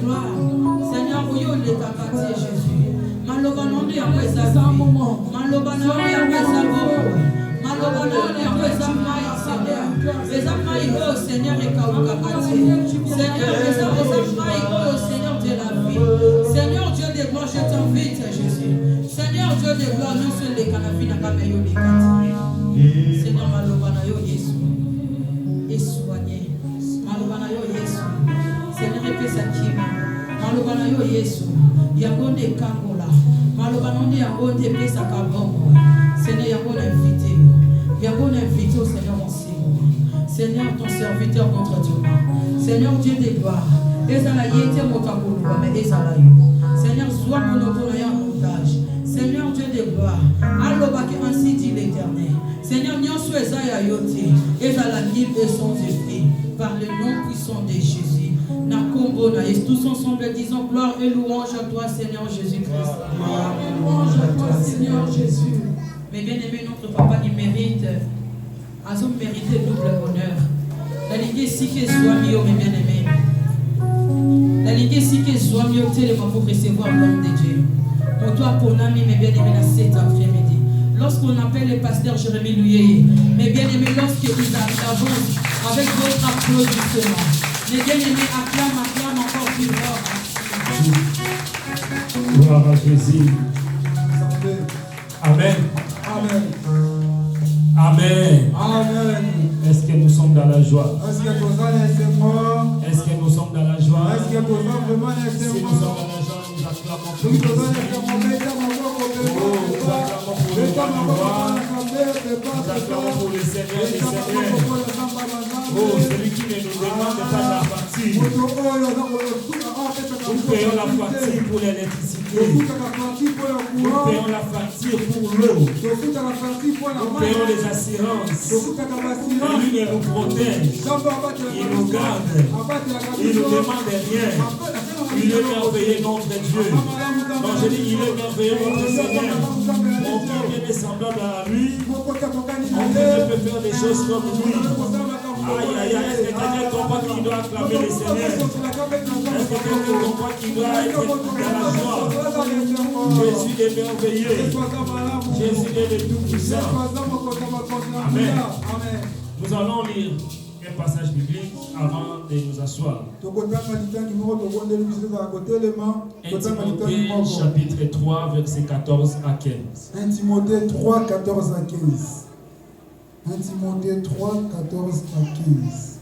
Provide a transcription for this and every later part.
gloire. Seigneur, oui, on est à quartier, Jésus. Malobanoni après sa vie. Malobanoni après sa vie. Malobanoni après sa maille, Seigneur. Les amailles, oh Seigneur, et Kaouka quartier. Seigneur, les amailles, oh Seigneur de la vie. Seigneur Dieu de gloire, je t'invite, Jésus. Seigneur Dieu de gloire, nous sommes les canapés, n'a pas meilleur les quartiers. Seigneur, Malobanayo, Jésus. Et soigné. Malobanayo, Jésus. Seigneur, et sa kimi. Malobanayo, Jésus. Yangonde Kangola. Malobanayo, Yangonde Pesa Kabongo. Seigneur, Yangonde invité. Yangonde invité au Seigneur, mon Seigneur, ton serviteur contre toi. Seigneur, Dieu de gloire. Ezala yete motakuluwa, mais ezala yo. Seigneur, sois mon autorité en montage. Seigneur, Dieu de gloire. Allobaki ainsi dit l'Éternel. Seigneur, nyonso ezaya yote. Ezala libre et sans effet. Par le nom puissant de Jésus. Tous ensemble disons gloire et louange à toi, Seigneur Jésus-Christ. Gloire et louange à toi, Seigneur Jésus. Mais bien aimé, notre papa, il mérite. Ils ont mérité double honneur. La ligue si que soit mieux, mes bien-aimés. La ligue si que soit mieux, pour recevoir l'homme de Dieu. Pour toi, pour l'ami, mes bien-aimés, dans cet après-midi. Lorsqu'on appelle le pasteur Jérémie Louyé, mes bien-aimés, lorsqu'ils avancent avec votre applaudissement. Mes bien-aimés, acclame encore plus fort. Gloire à Jésus. Amen. Amen. Amen. Amen. Est-ce que nous sommes dans la joie? Est-ce que nous sommes dans Est-ce que nous sommes dans la joie? Est-ce que nous sommes vraiment Si nous sommes dans la joie, nous acclamons pour nous le acclamons pour le Seigneur des Seigneurs. Oh, celui qui ne nous demande pas la facture. Nous payons la facture pour l'électricité. Nous payons la facture pour l'eau. Nous payons les assurances. Lui, il nous protège. Il nous garde. Il ne nous demande rien. Il est merveilleux, notre Dieu. Non, je dis, il est merveilleux, notre Seigneur. Aucun est semblable à lui. Aucun ne peut faire des choses comme lui. Aïe, aïe, aïe, est-ce que quelqu'un comprend qu'il doit acclamer le Seigneur? Est-ce que quelqu'un comprend qu'il doit être dans la joie? Jésus est merveilleux. Jésus est le tout-puissant. Amen. Nous allons lire un passage biblique avant de nous asseoir. 1 Timothée chapitre 3 versets 14 à 15. 1 Timothée 3, 14 à 15. 1 Timothée 3, 14 à 15.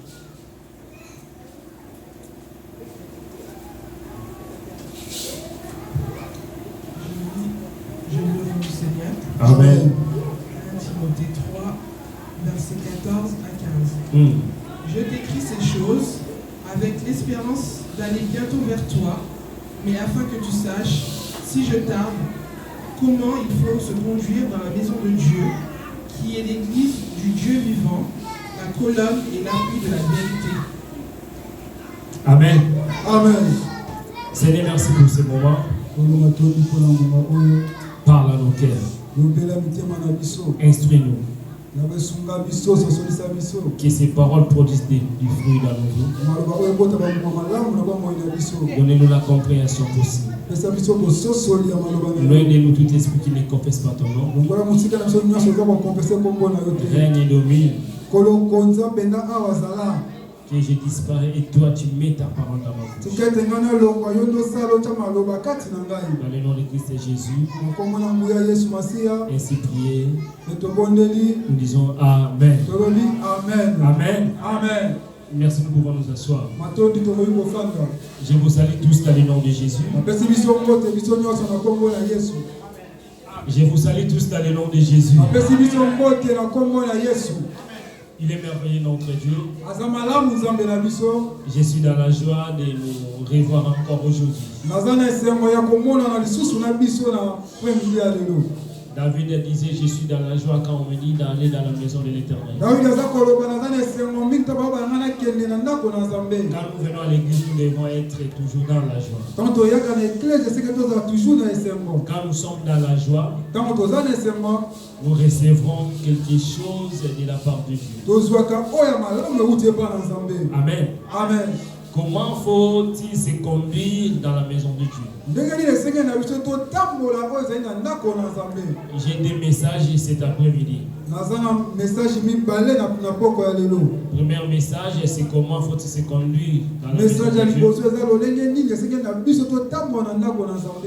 Je lis le nom du Seigneur. Amen. 1 Timothée 3, verset 14 à 15. Je t'écris ces choses avec l'espérance d'aller bientôt vers toi, mais afin que tu saches, si je tarde, comment il faut se conduire dans la maison de Dieu, qui est l'église du Dieu vivant, la colonne et l'appui de la vérité. Amen. Amen. Seigneur, merci pour ce moment. Parle à nos cœurs. Instruis-nous. Que ces paroles produisent du fruit dans nos vies. Donnez-nous la compréhension possible. Loin-nous tout esprit qui ne confesse pas ton nom. Règne et domine. Que je disparais et toi tu mets ta parole dans ma bouche. Dans le nom de Christ et Jésus. Ainsi prié. Nous disons Amen. Amen. Amen. Amen. Merci, nous pouvons nous asseoir. Je vous salue tous dans le nom de Jésus. Je vous salue tous dans le nom de Jésus. Il est merveilleux notre Dieu. Je suis dans la joie de nous revoir encore aujourd'hui. David disait, je suis dans la joie quand on me dit d'aller dans la maison de l'Éternel. Quand nous venons à l'église, nous devons être toujours dans la joie. Quand nous sommes dans la joie, nous recevrons quelque chose de la part de Dieu. Amen. Amen. Comment faut-il se conduire dans la maison de Dieu? J'ai des messages cet après-midi. Premier message, c'est comment faut-il se conduire dans la maison de Dieu.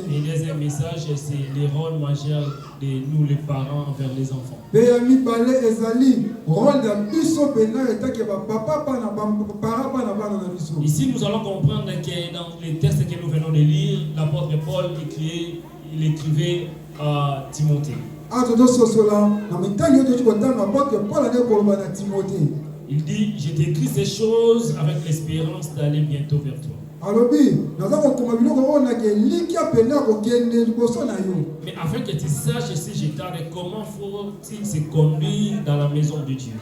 Et le deuxième message, c'est les rôles majeurs de nous les parents envers les enfants. Ici, nous allons comprendre que dans les textes que nous venons de lire, l'apôtre Paul écrivait à Timothée. Il dit, je t'écris ces choses avec l'espérance d'aller bientôt vers toi. Mais afin que tu saches si je tarde, comment faut-il se conduire dans la maison de Dieu?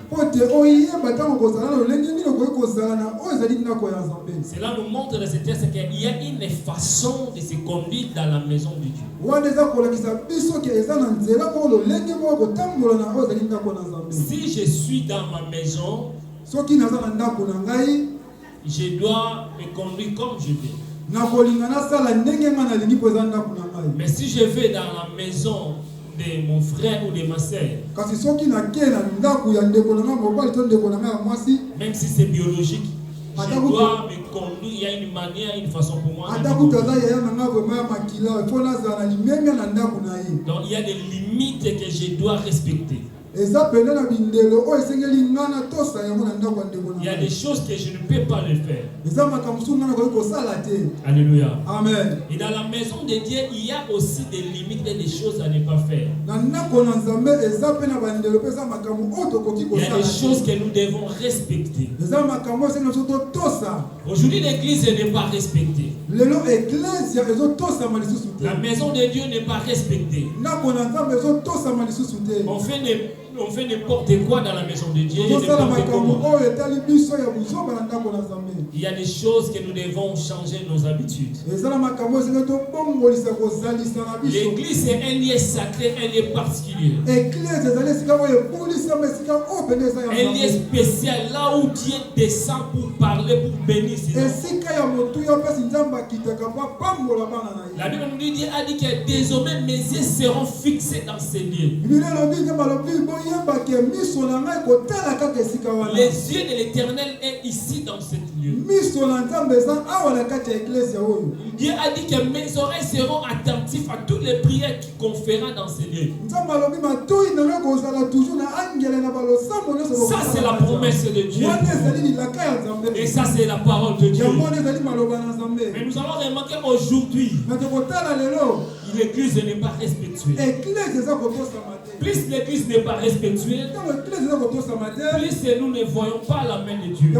Cela nous montre dans ce texte qu'il y a une façon de se conduire dans la maison de Dieu. Si je suis dans ma maison, je dois me conduire comme je vais. Mais si je vais dans la maison de mon frère ou de ma sœur, même si c'est biologique, je dois me conduire. Il y a une manière, une façon pour moi. Donc il y a des limites que je dois respecter. Il y a des choses que je ne peux pas le faire. Alléluia. Amen. Et dans la maison de Dieu, il y a aussi des limites et des choses à ne pas faire. Il y a des choses que nous devons respecter. Aujourd'hui, l'église n'est pas respectée. La maison de Dieu n'est pas respectée. On fait n'importe quoi dans la maison de Dieu. Il y a des choses que nous devons changer nos habitudes. L'église est un lieu sacré, un lieu particulier. Un lieu spécial, là où Dieu descend pour parler, pour bénir ses enfants. La Bible nous dit, Dieu a dit que désormais mes yeux seront fixés dans ces lieux. Les yeux de l'Éternel est ici dans ce lieu. Dieu a dit que mes oreilles seront attentives à toutes les prières qu'on fera dans ce lieu. Ça c'est la promesse de Dieu. Et ça c'est la parole de Dieu. Mais nous allons remarquer aujourd'hui, l'église n'est pas respectuée. Plus l'église n'est pas respectuée, plus nous ne voyons pas la main de Dieu.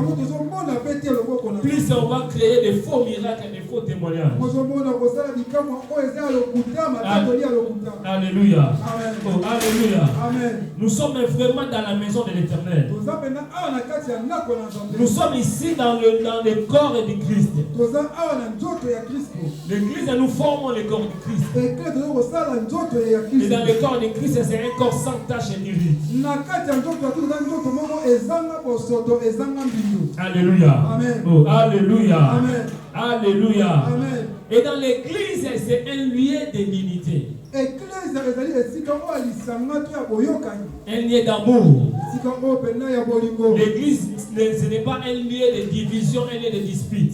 Plus on va créer des faux miracles et des faux témoignages. Alléluia. Oh, alléluia. Nous sommes vraiment dans la maison de l'Éternel. Nous sommes ici dans le corps du Christ. L'église, nous formons le corps du Christ. Et dans le corps du Christ, c'est un corps sans tache ni ride. Alléluia. Amen. Oh, alléluia. Amen. Alléluia. Amen. Et dans l'église, c'est un lieu de dignité. Un lieu d'amour. L'église, ce n'est pas un lieu de division, un lieu de dispute.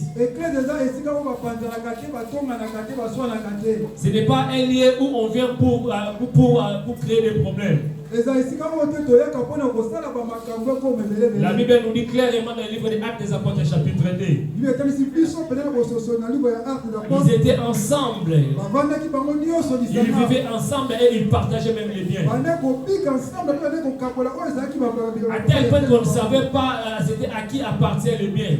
Ce n'est pas un lieu où on vient pour créer des problèmes. La Bible nous dit clairement dans le livre des Actes des Apôtres chapitre 2. Ils étaient ensemble. Ils vivaient ensemble et ils partageaient même les biens. À tel point qu'on ne savait pas c'était à qui appartient le bien.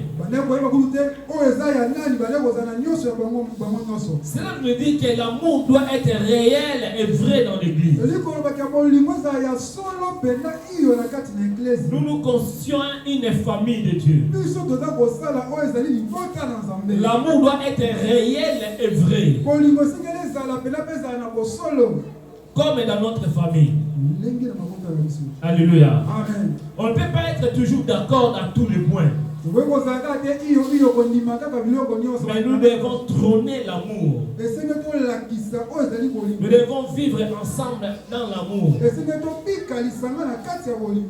Cela nous dit que l'amour doit être réel et vrai dans l'église. Nous nous constituons une famille de Dieu. L'amour doit être réel et vrai. Comme dans notre famille. Alléluia. Amen. On ne peut pas être toujours d'accord dans tous les points. Mais nous devons trôner l'amour. Nous devons vivre ensemble dans l'amour.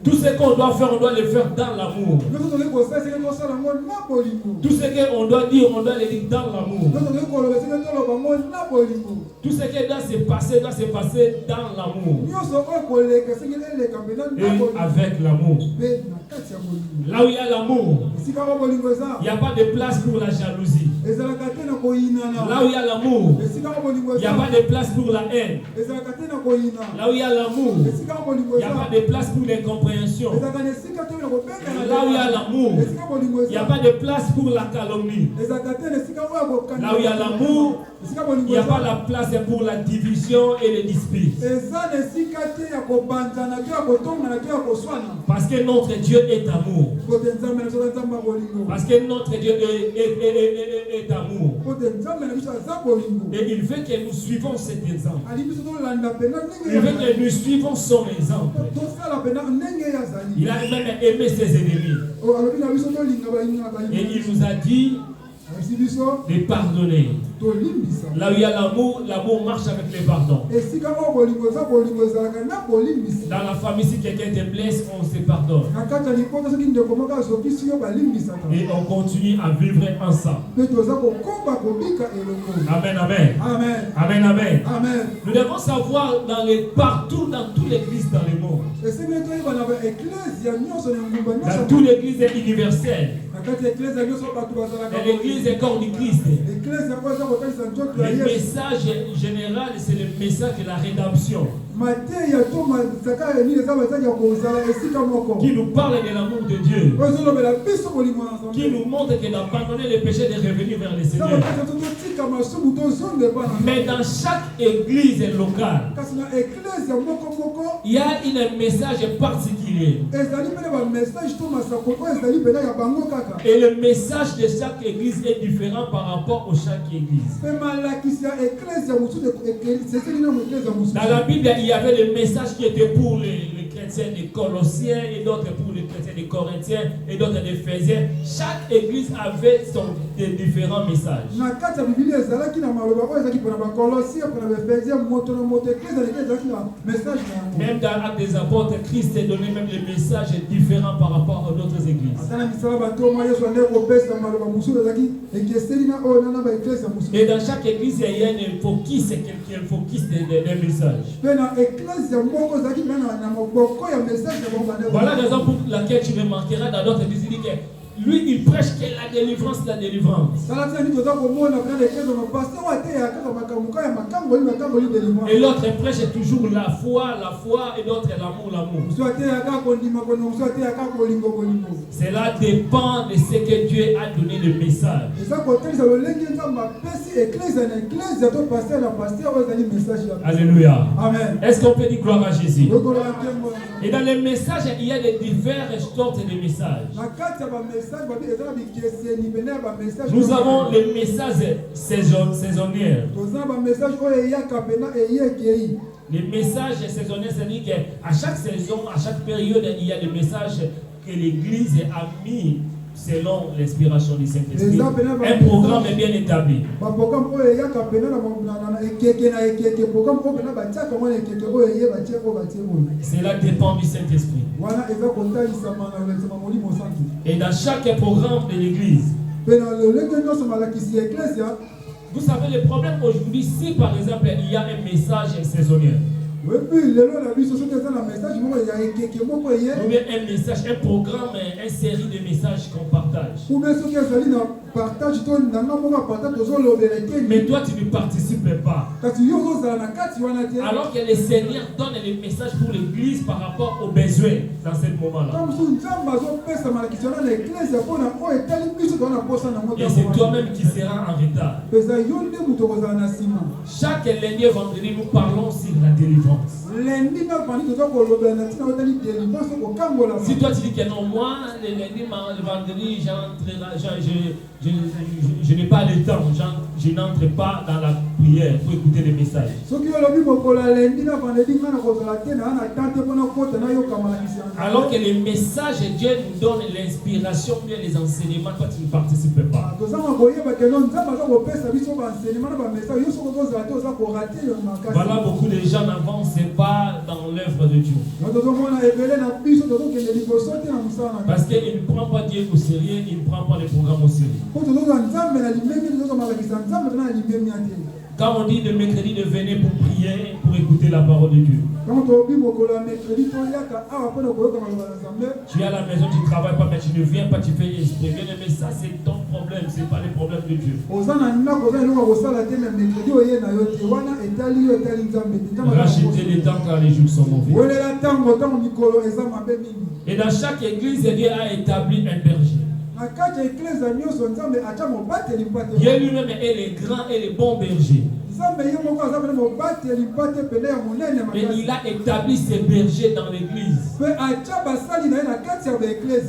Tout ce qu'on doit faire, on doit le faire dans l'amour. Tout ce qu'on doit dire, on doit le dire dans l'amour. Tout ce qui doit se passer dans l'amour. Et avec l'amour. Là où il y a l'amour, il n'y a pas de place pour la jalousie. Là où il y a l'amour, il n'y a pas de place pour la haine. Là où il y a l'amour, il n'y a pas de place pour l'incompréhension. Là où il y a l'amour, il n'y a pas de place pour la calomnie. Là où il y a l'amour, il n'y a pas la place pour la division et les disputes. Parce que notre Dieu est amour. Parce que notre Dieu est amour. Et il veut que nous suivons cet exemple. Il veut que nous suivons son exemple. Il a même aimé ses ennemis. Et il nous a dit de pardonner. Là où il y a l'amour, l'amour marche avec les pardons. Dans la famille, si quelqu'un te blesse, on se pardonne. Et on continue à vivre ensemble. Amen, amen. Amen, amen. Nous devons savoir partout dans toute l'église dans le monde. Dans toute l'église universelle. L'église est corps du Christ. Le message général, c'est le message de la rédemption. Qui nous parle de l'amour de Dieu. Qui nous montre que d'abandonner le péché, de revenir vers le Seigneur. Mais dans chaque église locale, il y a un message particulier. Et le message de chaque église est différent par rapport à chaque église. Dans la Bible, il y avait le message qui était pour les chrétiens des Colossiens et d'autres pour les chrétiens des Corinthiens et d'autres des Éphésiens. Chaque église avait des différents messages. Même dans l'Acte des Apôtres, Christ a donné même les messages différents par rapport aux autres églises. Et dans chaque église, il y a un focus, des messages. Voilà la raison pour laquelle tu remarqueras dans d'autres églises, il dit que lui, il prêche que la délivrance. Et l'autre prêche toujours la foi et l'autre l'amour. Cela dépend de ce que Dieu a donné le message. Alléluia. Amen. Est-ce qu'on peut dire gloire à Jésus? Et dans les messages, il y a des diverses sortes de messages. Nous avons les messages saisonniers. Les messages saisonniers, c'est-à-dire qu'à chaque saison, à chaque période, il y a des messages que l'Église a mis selon l'inspiration du Saint-Esprit. Un programme est bien établi. Cela dépend du Saint-Esprit. Et dans chaque programme de l'Église, vous savez, le problème aujourd'hui, si par exemple il y a un message saisonnier, ou bien un message, un programme, une série de messages qu'on partage. Mais toi tu ne participes pas. Alors que le Seigneur donne les messages pour l'Église par rapport aux besoins dans ce moment-là. Et c'est toi-même qui seras en retard. Chaque lundi et vendredi, nous parlons sur la délivrance. Si toi tu dis que non, moi, le lundi, le vendredi, je n'ai pas le temps, je n'entre pas dans la prière pour écouter les messages. Alors que les messages, Dieu nous donne l'inspiration, bien les enseignements, toi tu ne participes pas. Voilà, beaucoup de gens n'avancent pas dans l'œuvre de Dieu. Parce qu'il ne prend pas Dieu au sérieux, il ne prend pas les programmes au sérieux. Quand on dit de mercredi de venir pour prier, pour écouter la parole de Dieu. Tu es à la maison, tu ne travailles pas, mais tu ne viens pas, tu fais esprit. Bien aimé, ça c'est ton problème, ce n'est pas le problème de Dieu. Rachetez les temps car les jours sont mauvais. Et dans chaque église, Dieu a établi un berger. Dieu lui-même est le grand et le bon berger. Et il a établi ses bergers dans l'église.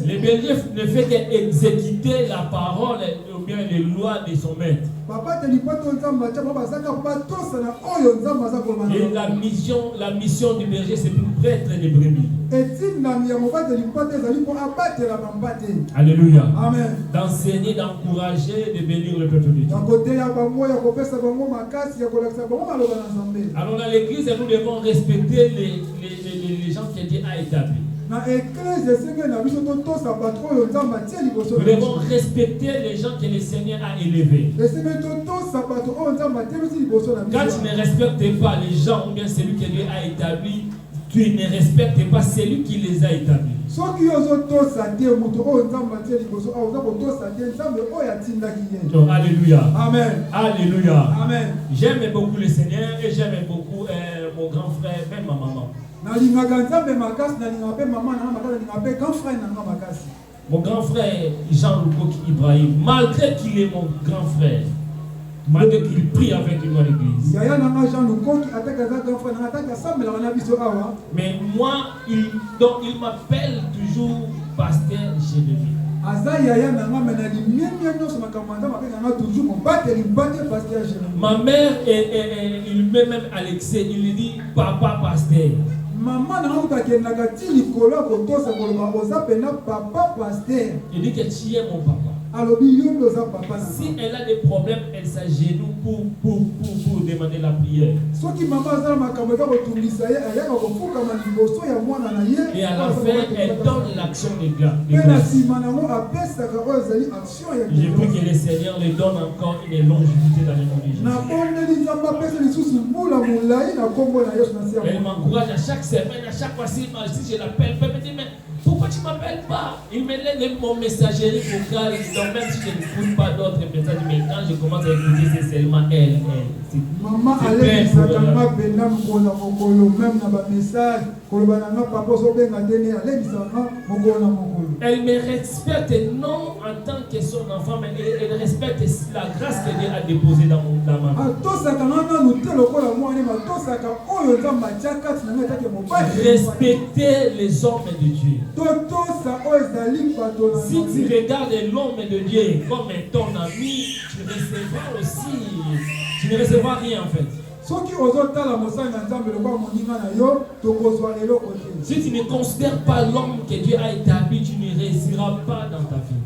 Le berger ne fait qu'exécuter la parole ou bien les lois de son maître. Et la mission du berger, c'est pour paître les brebis. Alléluia. Amen. D'enseigner, d'encourager, de bénir le peuple de Dieu. Alors dans l'église, nous devons respecter les gens que Dieu a établis. Nous devons respecter les gens que le Seigneur a élevés. Quand tu ne respectes pas les gens ou bien celui que Dieu a établi, tu ne respectes pas celui qui les a établis. Oh, alléluia. Amen. Alléluia. Amen. J'aime beaucoup le Seigneur et j'aime beaucoup mon grand frère, même ma maman. Mon grand frère Jean-Luc Ibrahim, malgré qu'il est mon grand frère, malgré qu'il prie avec moi à l'église. Mais moi, il m'appelle toujours pasteur Jérémie. Ma mère, il met même Alexis, il lui dit papa pasteur. Il dit que tu es mon papa. Si elle a des problèmes, elle s'agenouille pour demander la prière. Et à la fin, elle donne l'action de grâce. Je prie que le Seigneur lui donne encore une longévité dans le nom de Jésus. Elle m'encourage à chaque semaine, à chaque fois si je l'appelle, elle me dit mais pourquoi tu ne m'appelles pas? Il me laisse mon messagerie vocale. Donc même si je n'écoute pas d'autres messages, mais quand je commence à écouter, c'est seulement elle. Maman elle me respecte non en tant que son enfant, mais elle respecte la grâce que Dieu a déposée dans ma vie. Respecter les hommes de Dieu. Si tu regardes l'homme de Dieu comme ton ami, tu ne recevras rien en fait. Si tu ne considères pas l'homme que Dieu a établi, tu ne réussiras pas dans ta vie.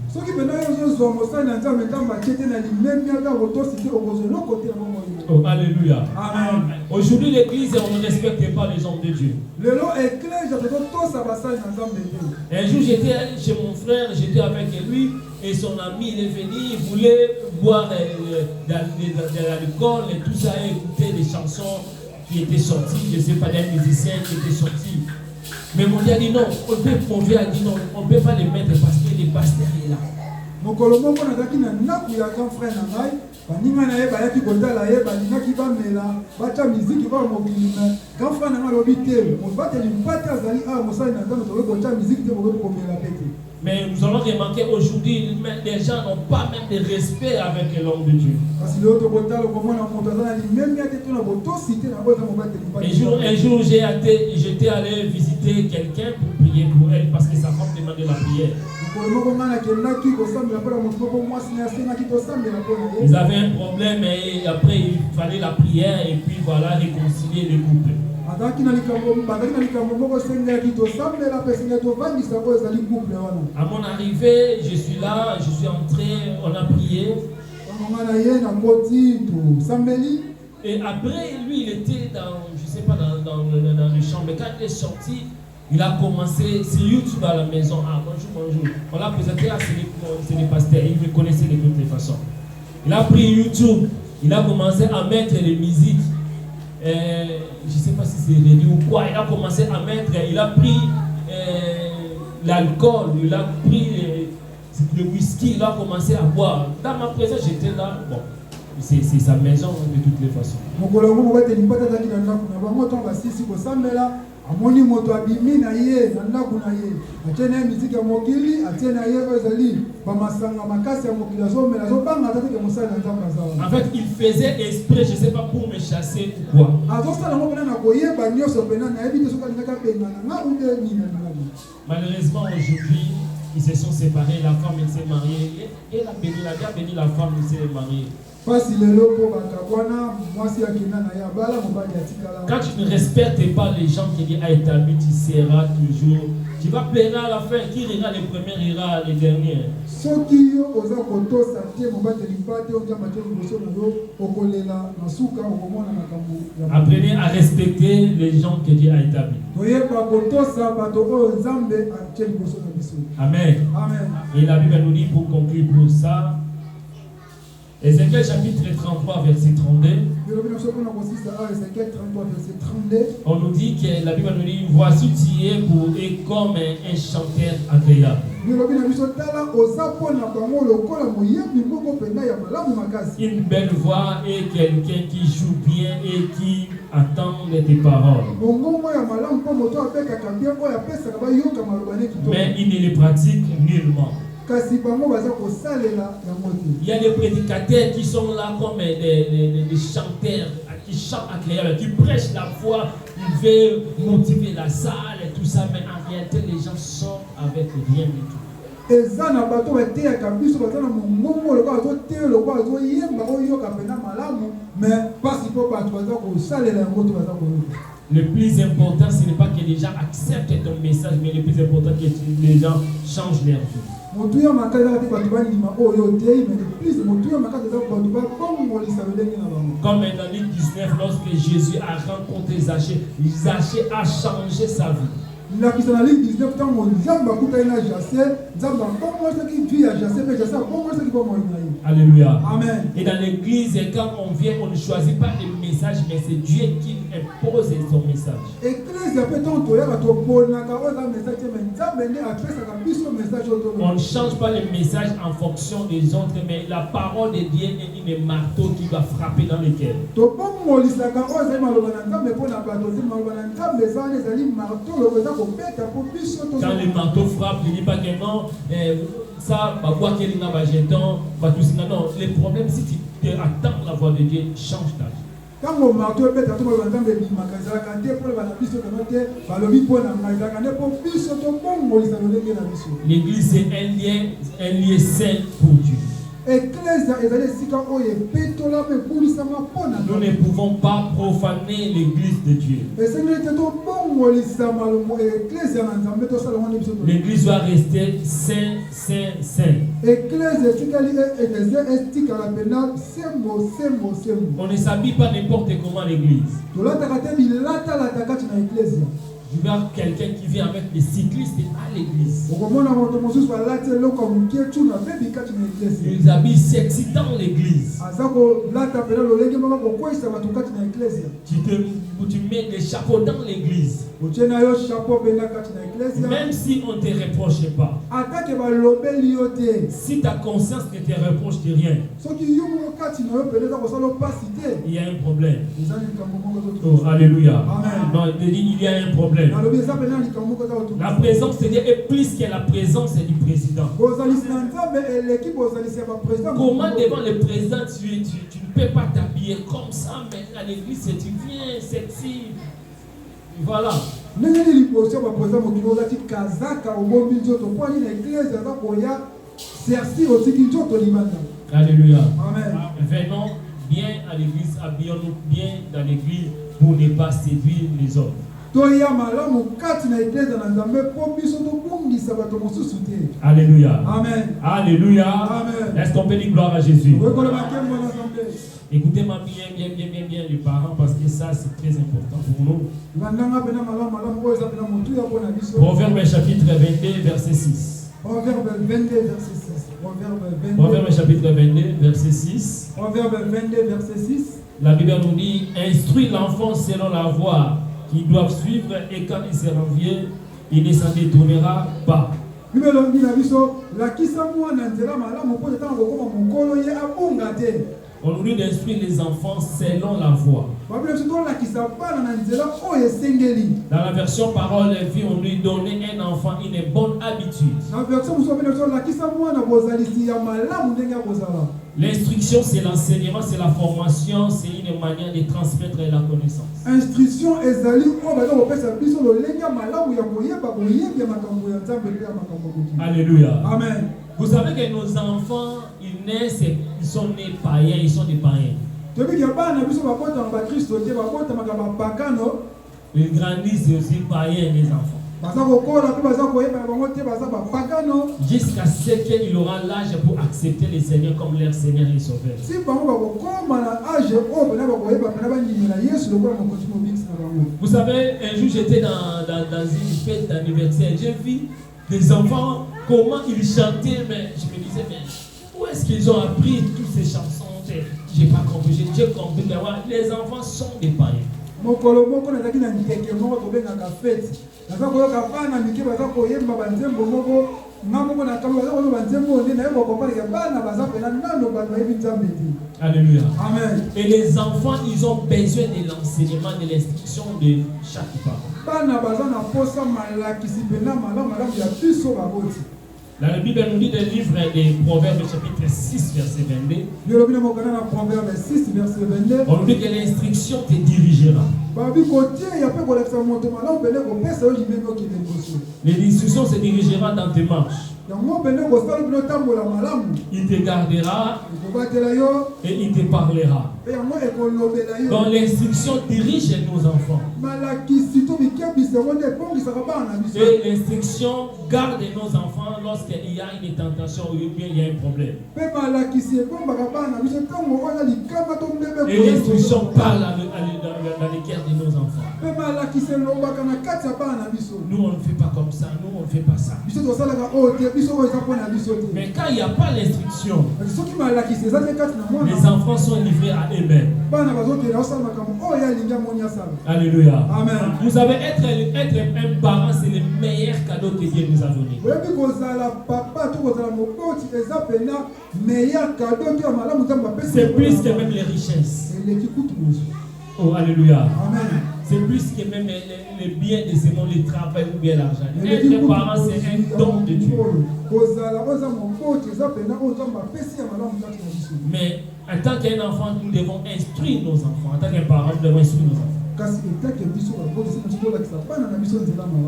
Oh, alléluia. Amen. Aujourd'hui, l'église, on ne respecte pas les hommes de Dieu. Un jour, j'étais chez mon frère, j'étais avec lui et son ami, il est venu, il voulait boire de l'alcool et tout ça, et écouter des chansons qui étaient sorties, je ne sais pas, des musiciens qui étaient sortis. Mais mon Dieu a dit non, mon Dieu a dit non, on ne peut pas les mettre parce que le pasteur est là. Mais nous allons remarquer aujourd'hui, les gens n'ont pas même de respect avec l'homme de Dieu. Un jour, j'étais allé visiter quelqu'un pour prier pour elle parce que sa femme demandait la prière. Ils avaient un problème et après fallait la prière et puis voilà, réconcilier les couples. À mon arrivée, je suis là, je suis entré, on a prié. Et après, lui, il était dans, je sais pas, dans le champ. Mais quand il est sorti, il a commencé, c'est YouTube à la maison. Ah, bonjour. On l'a présenté à c'est les pasteurs, il me connaissait de toutes les façons. Il a pris YouTube, il a commencé à mettre les musiques. Je ne sais pas si c'est réduit ou quoi. Il a commencé à mettre, il a pris l'alcool, il a pris le whisky, il a commencé à boire. Dans ma présence, j'étais là. Bon, c'est sa maison de toutes les façons. amoni moto abimi na ye na ndako na ye atena miziki ya mokili atena ye ezali ba masanga makasi ya mokili azomela azobanga atake mosala nzamba zawa. En fait, il faisait exprès, je sais pas, pour me chasser ou quoi. azosala ngo pena na koyeba nyoso pena na yebi tesoka ndaka pena na unde ni na ndako. Malheureusement aujourd'hui, ils se sont séparés, la femme elle s'est mariée et elle a béni la femme elle s'est mariée. Quand tu ne respectes pas les gens qui a établi, tu seras toujours. Tu vas pleurer à la fin, qui rira les premiers, rira les derniers. Apprenez à respecter les gens que Dieu a établis. Amen. Et la Bible nous dit pour conclure pour ça. Ézéchiel chapitre 33, verset 32. On nous dit que la Bible nous dit voici tu es pour et comme un chanteur agréable. Une belle voix et quelqu'un qui joue bien et qui attend tes paroles. Mais il ne les pratique nullement. Il y a des prédicateurs qui sont là comme des chanteurs qui chantent agréable, qui prêchent la foi, ils veulent motiver la salle et tout ça, mais en réalité les gens sortent avec rien du tout. Le plus important, ce n'est pas que les gens acceptent ton message, mais le plus important, c'est que les gens changent leur vie. Comme dans Luc 19, lorsque Jésus a rencontré Zachée, Zachée a changé sa vie. Alléluia. Amen. Et dans l'église, quand on vient, on ne choisit pas le message, mais c'est Dieu qui impose son message. On ne change pas le message en fonction des autres, mais la parole de Dieu est une marteau qui va frapper dans les cœurs. Quand le marteau frappe, il ne dit pas que non, ça, non, le problème, si tu attends la voix de Dieu, change ta vie. L'église est un lien saint pour Dieu. Nous ne pouvons pas profaner l'église de Dieu. L'église doit rester saint. On ne s'habille pas n'importe comment l'église. Je vois quelqu'un qui vient avec des cyclistes à l'église. Ils habillent sexy dans l'église. Tu mets des chapeaux dans l'église. Même si on ne te reproche pas. Si ta conscience ne te reproche de rien, il y a un problème. Oh, alléluia. Non, il y a un problème. La présence de Dieu est plus que la présence du président. Comment devant le président tu ne peux pas t'habiller comme ça, mais à l'église tu viens sexy. Voilà. Alléluia. Amen. Venons bien à l'église, habillons-nous bien dans l'église pour ne pas séduire les autres. Alléluia. Amen. Alléluia. Amen. Est-ce qu'on peut dire gloire à Jésus? Écoutez-moi bien les parents, parce que ça c'est très important pour nous. Proverbe chapitre 22 verset 6. Proverbe 22 verset 6. Proverbe chapitre 22 verset 6. Proverbe 22 verset 6. La Bible nous dit: instruis l'enfant selon la voie qu'ils doivent suivre, et quand il sera vieux, il ne s'en détournera pas. On nous dit d'instruire les enfants selon la voie. Dans la version parole de vie, on lui donnait un enfant une bonne habitude. L'instruction, c'est l'enseignement, c'est la formation, c'est une manière de transmettre la connaissance. Instruction Alléluia. Amen. Vous savez que nos enfants, ils naissent, ils sont nés païens, ils sont des païens. Ils grandissent aussi païens, les enfants. Jusqu'à ce qu'il aura l'âge pour accepter le Seigneur comme leur Seigneur et Sauveur. Vous savez, un jour j'étais dans une fête d'anniversaire, j'ai vu des enfants, comment ils chantaient, mais je me disais, mais où est-ce qu'ils ont appris toutes ces chansons? J'ai pas compris, j'ai compris que les enfants sont des païens. Alléluia. Amen. Et les enfants, ils ont besoin de l'enseignement, de l'instruction de chaque parent. La Bible nous dit dans le livre des Proverbes chapitre 6 verset 22. On nous dit que l'instruction te dirigera. L'instruction se dirigera dans tes marches. Il te gardera et il te parlera. Donc l'instruction dirige nos enfants. Et l'instruction garde nos enfants lorsqu'il y a une tentation ou bien il y a un problème. Et l'instruction parle dans le cœur de nos enfants. Nous on ne fait pas comme ça, nous on ne fait pas ça. Mais quand il n'y a pas l'instruction, les enfants sont livrés à eux-mêmes. Alléluia. Amen. Vous savez, être un parent, c'est le meilleur cadeau que Dieu nous a donné. C'est plus que même les richesses. Oh, alléluia. Amen. C'est plus que même les biens de ce monde, le travail ou bien l'argent. Être parent, c'est un don de Dieu. Mais en tant qu'un enfant, nous devons instruire nos enfants. En tant qu'un parent, nous devons instruire nos enfants.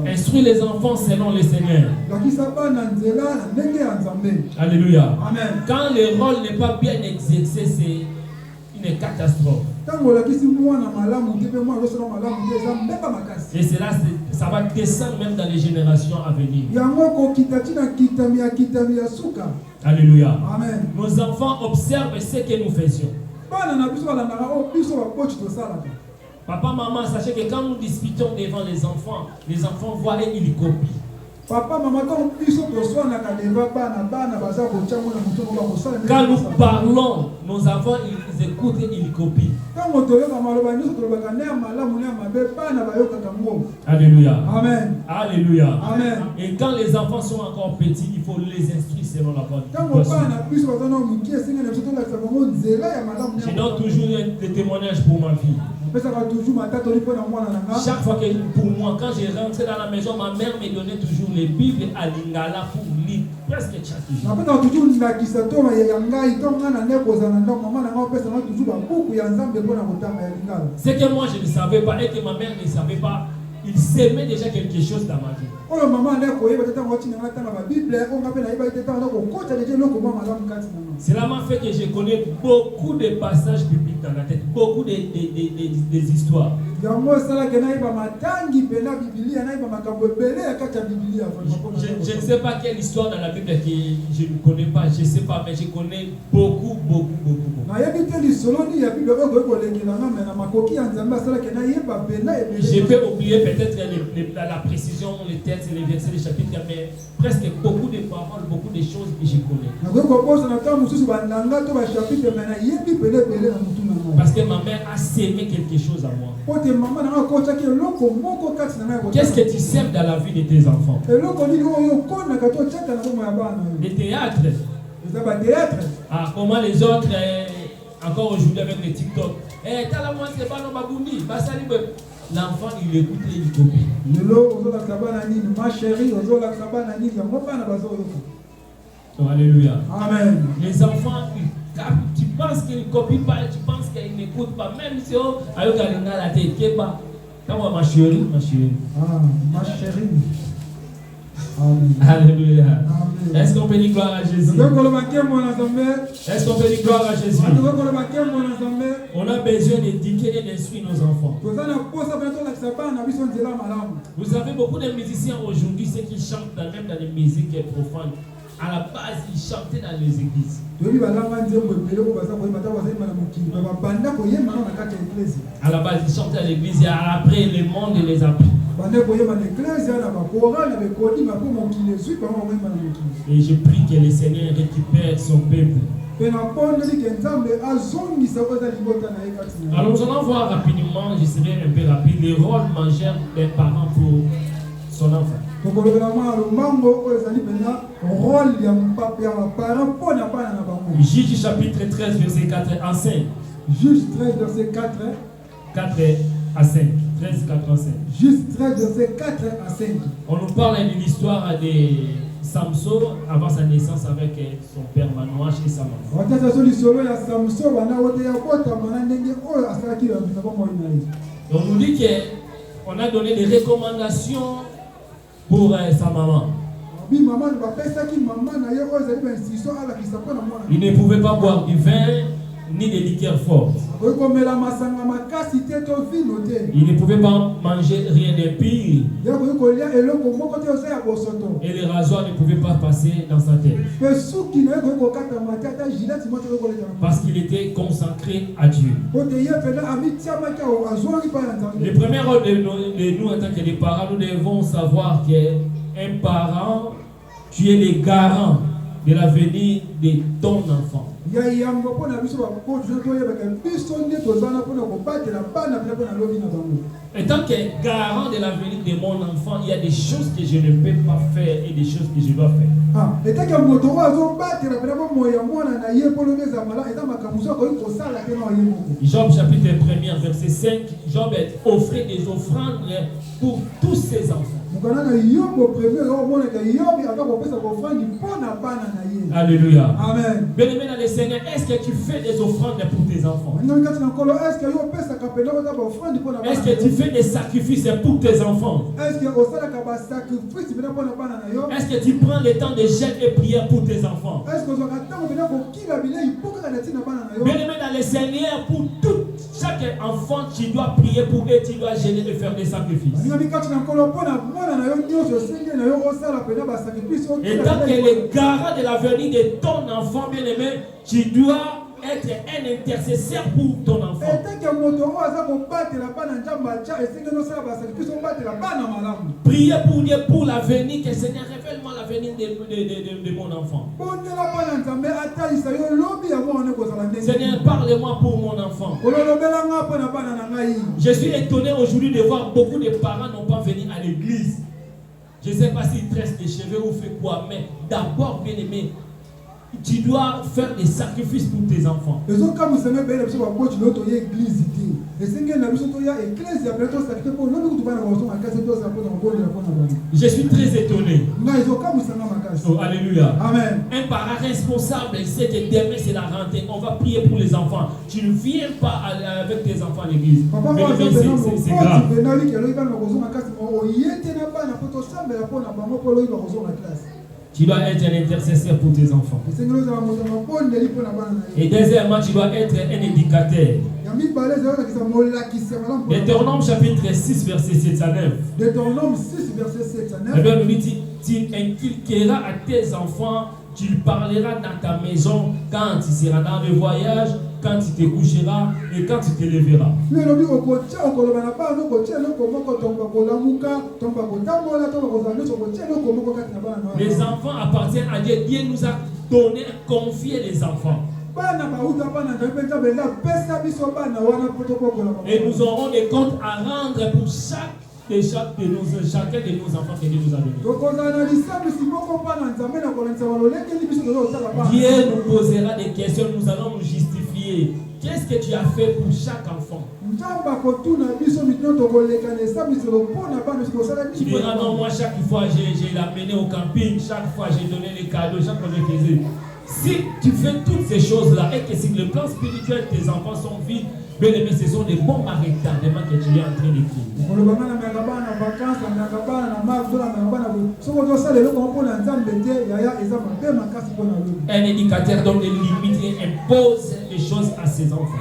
Instruire les enfants selon le Seigneur. Alléluia. Amen. Quand le rôle n'est pas bien exercé, c'est une catastrophe. Et cela, ça va descendre même dans les générations à venir. Alléluia. Amen. Nos enfants observent ce que nous faisions. Papa, maman, sachez que quand nous disputons devant les enfants voient et ils copient. Papa, maman, quand nous parlons, nos enfants ils écoutent et ils copient. Alléluia. Amen. Alléluia. Amen. Et quand les enfants sont encore petits, il faut les instruire selon la parole. Je donne toujours des témoignages pour ma vie. Chaque fois que pour moi, quand je rentrais dans la maison, ma mère me donnait toujours les Bibles à Lingala pour lire presque chaque jour. Ce que moi je ne savais pas et que ma mère ne savait pas, il s'aimait déjà quelque chose dans ma vie. Cela m'a fait que je connais beaucoup de passages bibliques dans la tête, beaucoup des histoires. Je ne sais pas quelle histoire dans la Bible que je ne connais pas, je ne sais pas, mais je connais beaucoup. Je peux oublier peut-être la précision, les textes, les versets, les chapitres, mais presque beaucoup de paroles, beaucoup de choses que je connais. Parce que ma mère a sémé quelque chose à moi. Qu'est-ce que tu sèmes dans la vie de tes enfants? Le théâtre. Ah, comment les autres, encore aujourd'hui avec les TikTok. L'enfant, il écoute et il copie. Oh, alléluia. Amen. Les enfants, tu penses qu'ils ne copient pas, tu penses qu'ils n'écoutent pas. Même si on a eu la tête, ma chérie. Ah, ma chérie. Amen. Alléluia. Amen. Est-ce qu'on peut dire gloire à Jésus? Est-ce qu'on peut dire gloire à Jésus? On a besoin d'éduquer et d'instruire nos enfants. Vous savez, beaucoup de musiciens aujourd'hui, ceux qui chantent même dans les musiques profanes, à la base, ils chantaient dans les églises. À la base, ils chantaient à l'église et après, le monde les a pris. Et je prie que le Seigneur récupère son peuple. Alors nous allons voir rapidement, je serai un peu rapide, les rôles majeurs des parents pour son enfant. Juge chapitre 13 verset 4 à 5. Juge 13 verset 4 à 5. 13, 4 à 5. Juge 13 verset 4 à 5. On nous parle de l'histoire de Samson avant sa naissance avec son père Manoach et sa maman. On nous dit qu'on a donné des recommandations pour sa maman. Il ne pouvait pas boire du vin ni des liqueurs fortes. Il ne pouvait pas manger rien de pire. Et les rasoirs ne pouvaient pas passer dans sa tête. Parce qu'il était consacré à Dieu. Le premier rôle de nous en tant que parents, nous devons savoir qu'un parent, tu es le garant de l'avenir de ton enfant. En tant que garant de l'avenir de mon enfant, il y a des choses que je ne peux pas faire et des choses que je dois faire. Job chapitre 1 verset 5, Job offrait des offrandes pour tous ses enfants. Alléluia. Amen. Bien-aimé dans le Seigneur, est-ce que tu fais des offrandes pour tes enfants? Est-ce que tu fais des sacrifices pour tes enfants? Est-ce que tu prends le temps de jeûne et prière pour tes enfants? Bien-aimé dans le Seigneur, pour chaque enfant, tu dois prier pour eux, tu dois jeûner et faire des sacrifices. Et tant que le garant de l'avenir de ton enfant, bien-aimé, tu dois être un intercesseur pour ton enfant. Priez pour Dieu pour l'avenir, que Seigneur révèle-moi l'avenir de mon enfant. Seigneur, parle-moi pour mon enfant. Je suis étonné aujourd'hui de voir beaucoup de parents n'ont pas venu à l'église. Je ne sais pas s'ils tressent des cheveux ou fait quoi, mais d'abord, bien aimé, tu dois faire des sacrifices pour tes enfants. Je suis très étonné. Oh, alléluia. Amen. Un parent responsable, il sait que demain c'est la rentrée. On va prier pour les enfants. Tu ne viens pas avec tes enfants à l'église. C'est grave. Tu dois être un intercesseur pour tes enfants. Et deuxièmement, tu dois être un éducateur. Deutéronome chapitre 6, verset 7 à 9. Deutéronome 6, verset 7 à 9. La Bible nous dit, tu inculqueras à tes enfants, tu le parleras dans ta maison quand tu seras dans le voyage, quand tu te coucheras et quand tu te lèveras. Les enfants appartiennent à Dieu. Dieu nous a donné, confié les enfants. Et nous aurons des comptes à rendre pour chacun de nos enfants que Dieu nous a donnés. Dieu nous posera des questions, nous allons nous justifier. Qu'est-ce que tu as fait pour chaque enfant? Tu diras non, moi chaque fois j'ai l'amené au camping, chaque fois j'ai donné les cadeaux, chaque fois je faisais. Si tu fais toutes ces choses-là et que si le plan spirituel tes enfants sont vides, bien aimé, ce sont des bons retardements que tu es en train d'écrire. Un éducateur donne des limites et impose les choses à ses enfants.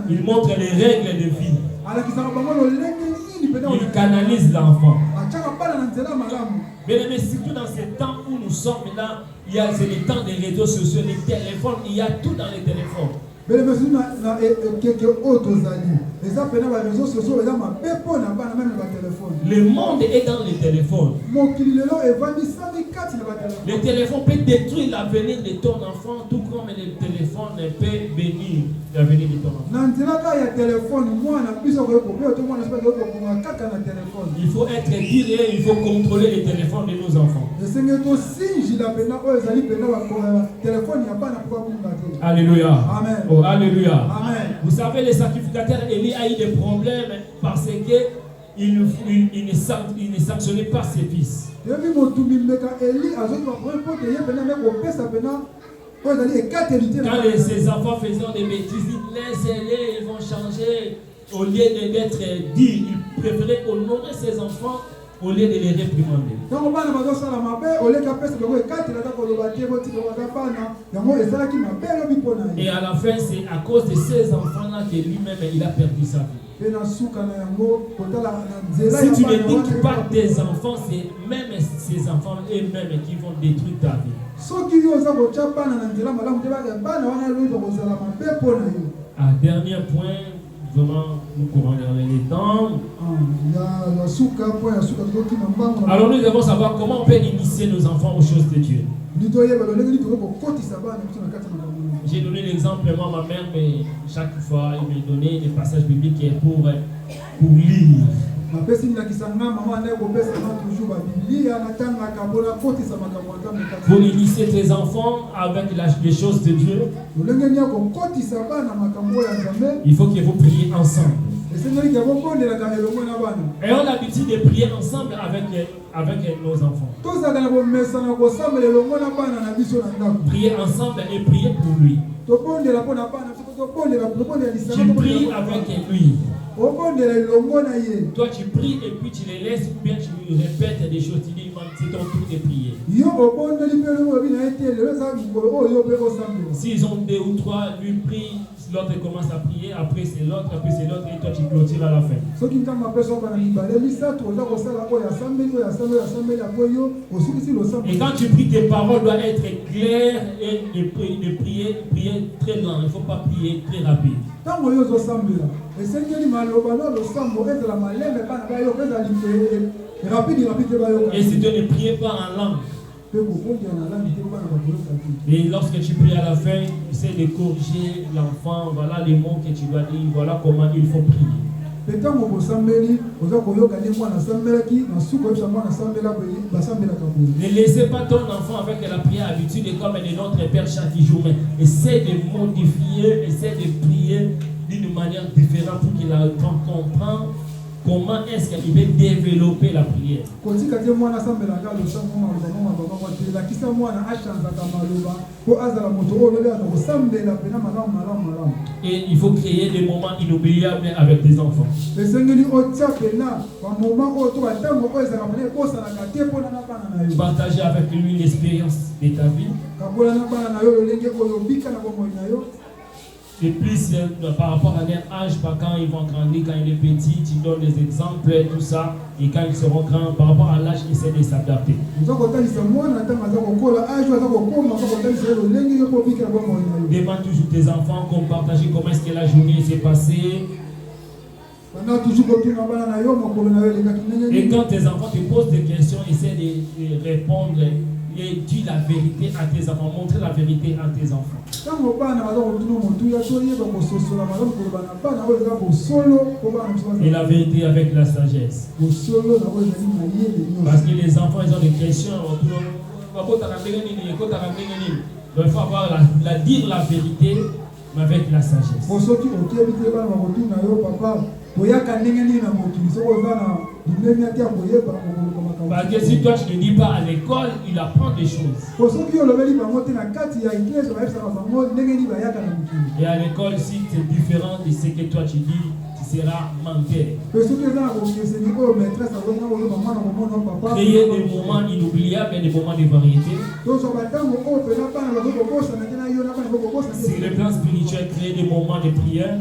Il montre les règles de vie. Il canalise l'enfant. Bien aimé, surtout dans ces temps où nous sommes là, c'est le temps des réseaux sociaux, les téléphones, il y a tout dans les téléphones. Le monde est dans les téléphones. Le téléphone peut détruire l'avenir de ton enfant, tout comme le téléphone peut bénir l'avenir de ton enfant. Il faut être direct, il faut contrôler les téléphones de nos enfants. Alléluia. Amen. Oh, alléluia. Amen. Vous savez, le sacrificateur Élie a eu des problèmes parce qu'il ne sanctionnait pas ses fils. Quand ses enfants faisaient des bêtises, laissez-les, ils vont changer. Au lieu d'être dits, il préférait honorer ses enfants au lieu de les réprimander. Et à la fin, c'est à cause de ces enfants-là que lui-même il a perdu sa vie. Si tu n'éduques pas tes enfants, c'est même ces enfants eux-mêmes qui vont détruire ta vie. Un dernier point. Vraiment, nous courons dans les temps. Alors nous devons savoir comment on peut initier nos enfants aux choses de Dieu. J'ai donné l'exemple, moi, ma mère, mais chaque fois, elle me donnait des passages bibliques pour lire. Pour initier tes enfants avec les choses de Dieu, il faut que vous priez ensemble. Et on a l'habitude de prier ensemble avec nos enfants. Prier ensemble et prier pour lui. Tu pries avec lui. Toi tu pries et puis tu les laisses ou bien tu lui répètes des choses. Tu dis c'est ton tour de prier. S'ils ont deux ou trois, lui prie, l'autre commence à prier, après c'est l'autre et toi tu clôtures à la fin. Et quand tu pries, tes paroles doivent être claires et de prier très lent. Il ne faut pas prier très rapide. Et si tu ne pries pas en langue, et lorsque tu pries à la fin, essaie de corriger l'enfant, voilà les mots que tu dois dire, voilà comment il faut prier. petango bosambeli oza koyoka nde mwana asambelaki na suka oyebisa mwana asambela basambelaka boye. Ne laissez pas ton enfant avec la prière habitude et comme elle est notre Père chaque jour, mais essaie de modifier, essaie de prier d'une manière différente pour qu'il comprenne comment est-ce qu'il va développer la prière. Kotika te mwana asambela ngalo sango maloba te lakisa mwana achanzaka maloba po azala moto oyo lobi akosambela pena malamu. Et il faut créer des moments inoubliables avec des enfants. Esengeli otia pena ba moment oyo to batango oyo ezala pena ekosalaka te mpona na bana na yo. Partager avec lui l'expérience de ta vie. Kabola na bana na yo lolenge oyo bika na bomoi na yo. Et plus par rapport à leur âge, quand ils vont grandir, quand il est petit, tu donnes des exemples, tout ça. Et quand ils seront grands, par rapport à l'âge, ils essaient de s'adapter. Demande toujours tes enfants comme partager comment est-ce que la journée s'est passée. Et quand tes enfants te posent des questions, essaie de répondre et dis la vérité à tes enfants, montrer la vérité à tes enfants. Et la vérité avec la sagesse. Parce que les enfants, ils ont des questions. Donc il faut avoir dire la vérité, mais avec la sagesse. Parce que si toi tu ne dis pas à l'école, il apprend des choses. Et à l'école, si c'est différent de ce que toi tu dis, tu seras manqué. Créer des moments inoubliables et des moments de variété. Sur le plan spirituel, créer des moments de prière.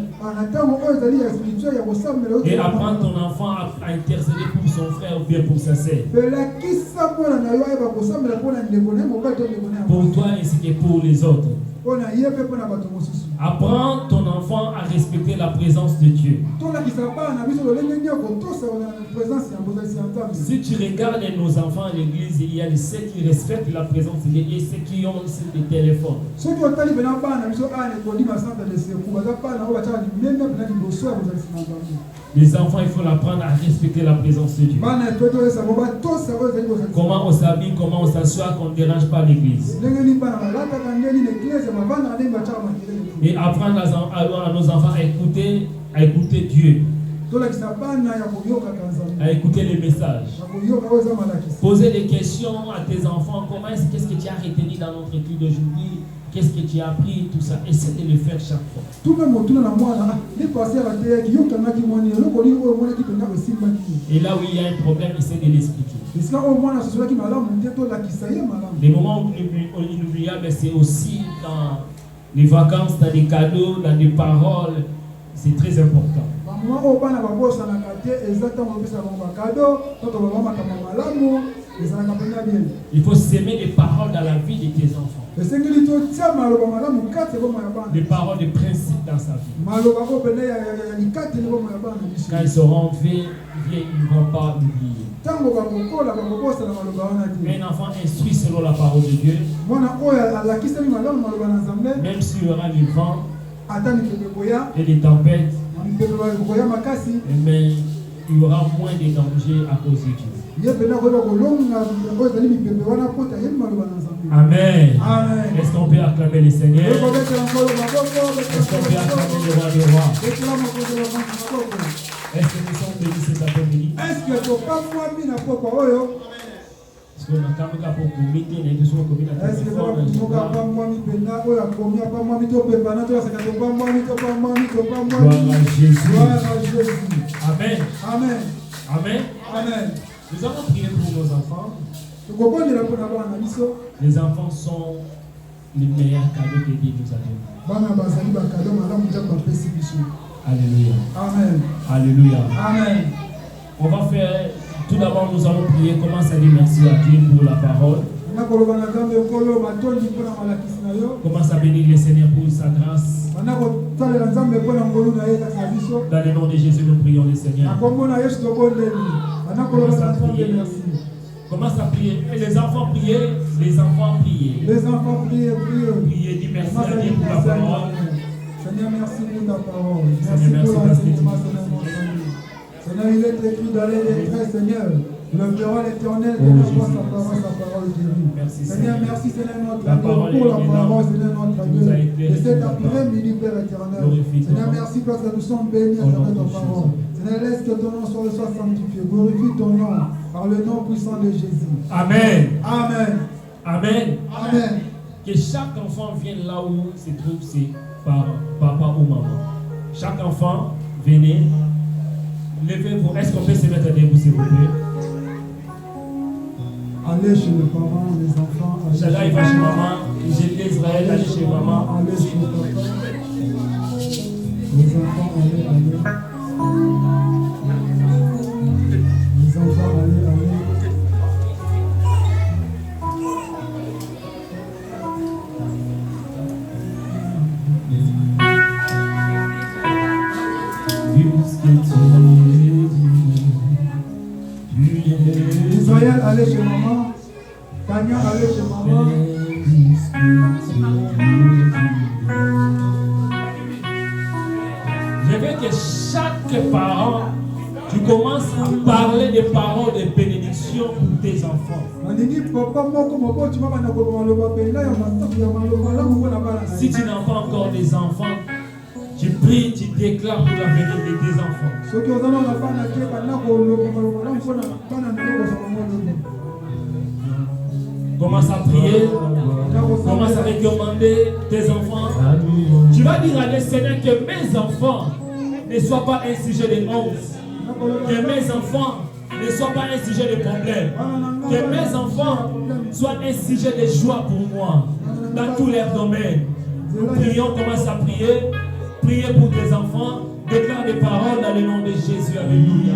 Et apprendre ton enfant à intercéder pour son frère ou bien pour sa sœur. Pour toi ainsi que pour les autres. Apprends ton enfant à respecter la présence de Dieu. Si tu regardes nos enfants à l'église, il y a ceux qui respectent la présence de Dieu et ceux qui ont des téléphones. Les enfants, il faut apprendre à respecter la présence de Dieu. Comment on s'habille, comment on s'assoit, qu'on ne dérange pas l'église. Et apprendre à nos enfants à écouter Dieu. À écouter les messages. Poser des questions à tes enfants. Qu'est-ce que tu as retenu dans notre étude d'aujourd'hui? Qu'est-ce que tu as appris? Tout ça. Essaie de le faire chaque fois. Et là où il y a un problème, essaie de l'expliquer. Les moments inoubliables, c'est aussi dans les vacances, dans des cadeaux, dans des paroles. C'est très important. Il faut s'aimer des paroles dans la vie de tes enfants. Des paroles de principe dans sa vie. Quand ils seront vieux, ils ne vont pas l'oublier. Un enfant instruit selon la parole de Dieu. Même s'il y aura du vent et des tempêtes, mais il y aura moins de dangers à cause de Dieu. Amen. Amen. Est-ce qu'on peut acclamer le Seigneur? Est-ce qu'on peut acclamer le roi des rois? Est-ce que nous sommes bénis cet après-midi? Est-ce qu'on a Amen. Amen. Amen. Amen. Nous allons prier pour nos enfants. Les enfants sont les meilleurs cadeaux que Dieu nous a donnés. Alléluia. Amen. Alléluia. Amen. On va faire, tout d'abord nous allons prier, commence à dire merci à Dieu pour la parole. Commence à bénir le Seigneur pour sa grâce. Dans le nom de Jésus, nous prions le Seigneur. Commence à prier. Et les enfants prier. Les enfants prier. Les enfants prier. Prier, dis merci à Dieu pour la parole. Seigneur, merci pour ta parole. Merci pour la Seigneur, il est écrit dans les lettres, Seigneur. Le verra l'Éternel, Seigneur, voit sa parole guérie. Seigneur, merci, Seigneur, notre Dieu, pour la parole, Seigneur, notre Dieu. Et cet après-midi, Père éternel. Seigneur, merci parce que nous sommes bénis à travers ta parole. Seigneur, laisse que ton nom soit sanctifié. Glorifie ton nom par le nom puissant de Jésus. Amen. Amen. Amen. Amen. Que chaque enfant vienne là où se trouve ses parents, papa ou maman. Chaque enfant, venez. Levez-vous. Est-ce qu'on peut se mettre debout, s'il vous plaît? Allez chez les parents, les enfants. Inch'Allah, il va chez maman. J'ai dit Israël, allez chez maman. Allez chez papa. Les enfants, allez. Les enfants, allez. Israël, allez chez maman. Tania, allez chez maman. Je veux que chaque parent, tu commences à parler des paroles de bénédiction pour tes enfants. Si tu n'as pas encore des enfants, tu pries, tu déclares pour l'avenir de tes enfants. Commence à prier, commence à recommander tes enfants. Tu vas dire à Dieu, Seigneur, que mes enfants ne soient pas un sujet de honte, que mes enfants ne soient pas un sujet de problème, que mes enfants soient un sujet de joie pour moi, dans tous les domaines. Nous prions, commence à prier. Priez pour tes enfants, déclare des paroles dans le nom de Jésus. Alléluia.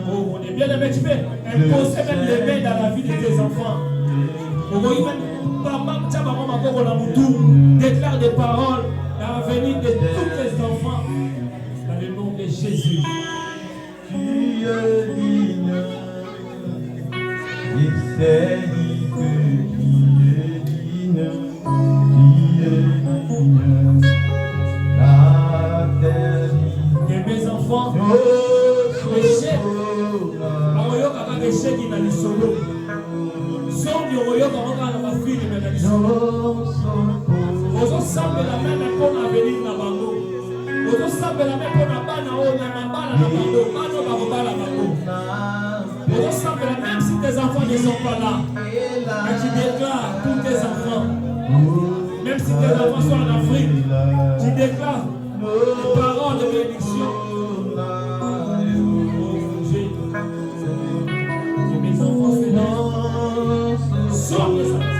Oh, on est bien aimé, tu peux imposer même les mains dans la vie de tes enfants. Déclare des paroles dans l'avenir de tous tes enfants dans le nom de Jésus. Que mes enfants échec échec dans le solo. Son du royaume dans la fille mais dans le solo. Aux ensemble la même pour venir na bango. Aux ensemble la même pour na bana o na bana na bango. Mano ba bala bango. Aux ensemble même si tes enfants ne sont pas là. Et tu déclares pour tes enfants. Même si tes enfants sont en Afrique, tu déclares des paroles de bénédiction. Que mes enfants sont les enfants.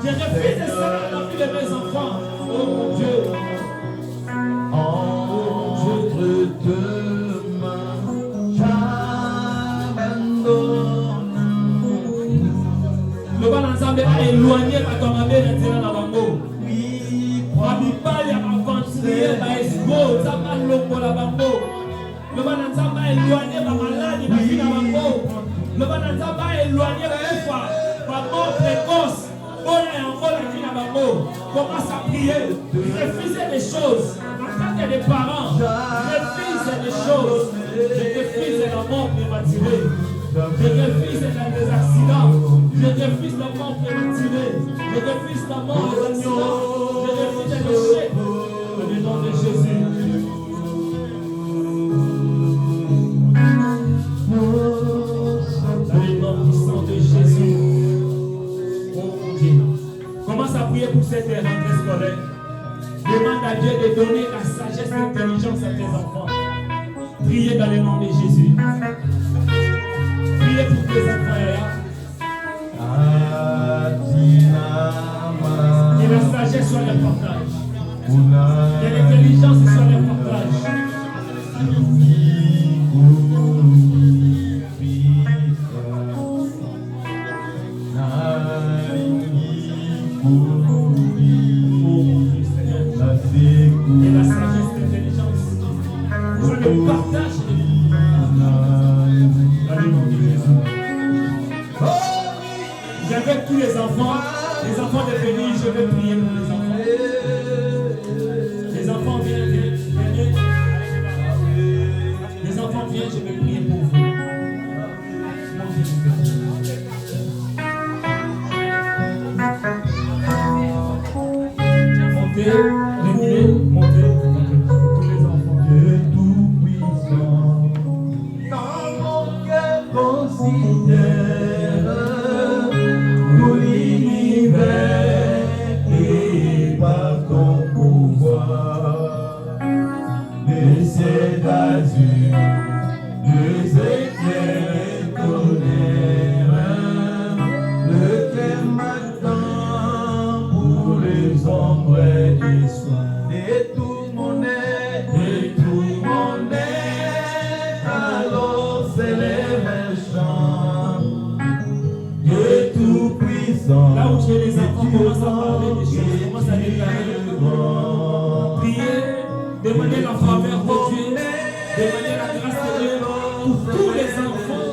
Je refuse de ça dans la vie de mes enfants. Oh mon Dieu. Entre deux mains, j'abandonne. Le bon ensemble a éloigné ma tombe maintenant dans la bango. Abibali a aventurier ma esco, ça m'a l'ombre la bango. Le bon ensemble a éloigné ma maladie, ma vie dans la bango. Le bon ensemble a éloigné ma foi, ma mort précoce. Commence à prier, refusez des choses en tant que des parents, refuse des choses. Je refuse la mort prématurée, je refuse des accidents, je refuse la mort prématurée, je refuse la mort des accidents, je refuse des péchés dans le nom de Jésus. Dans le nom puissant de Jésus. Commence à prier pour cette rentrée scolaire. Demande à Dieu de donner la sagesse et l'intelligence à tes enfants. Priez dans le nom de Jésus. Priez pour tes enfants. Que la sagesse soit leur partage. Que l'intelligence soit leur partage. le partage de vie. Dans le nom de Jésus. J'invite tous les enfants de venir, je vais prier pour les enfants. Les enfants viennent. Les enfants viennent, je vais prier pour vous. Montez, reculez, montez. Tous les enfants. Dieu tout-puissant, dans mon cœur considère tout l'univers et par ton pouvoir, les cieux d'azur, les éclairs et tonnerre, le cœur m'attend pour les ombres du soir. Et tout mon être, alors s'élève un chant. Dieu tout-puissant, Là où j'ai les enfants, commence à parler des choses, commence à déclarer. Priez, demandez la faveur de Dieu, demandez la grâce de Dieu pour tous les enfants.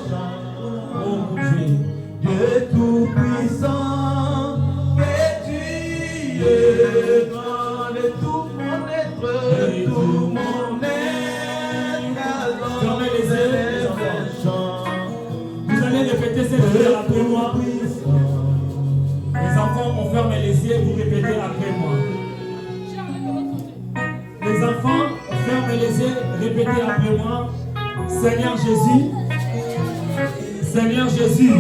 Oh mon Dieu. Dieu tout-puissant, que tu es grand de tout mon être, tout mon être, alors Fermez les yeux, les enfants. Vous allez répéter cette prière après moi. Les enfants, on ferme les yeux, vous répétez après moi. Les enfants, on ferme les yeux, répétez après moi. Seigneur Jésus, Seigneur Jésus,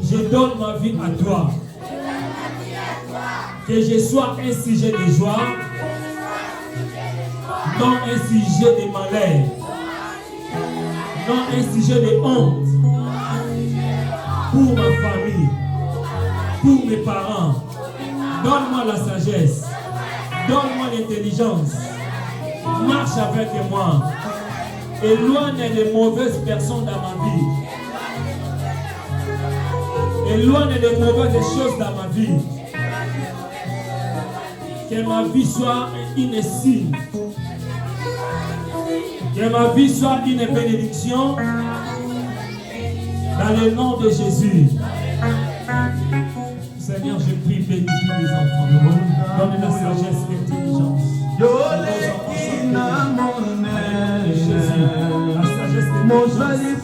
je donne ma vie à toi. Que je sois un sujet de joie, non un sujet de malheur, non un sujet de honte pour ma famille, pour mes parents. Donne-moi la sagesse, donne-moi l'intelligence, marche avec moi, éloigne les mauvaises personnes dans ma vie, éloigne les mauvaises choses dans ma vie. Que ma vie soit une signe. Que ma vie soit une bénédiction. Dans le nom de Jésus. Seigneur, je prie, bénis tous les enfants. Donne la sagesse et l'intelligence. La sagesse et l'intelligence.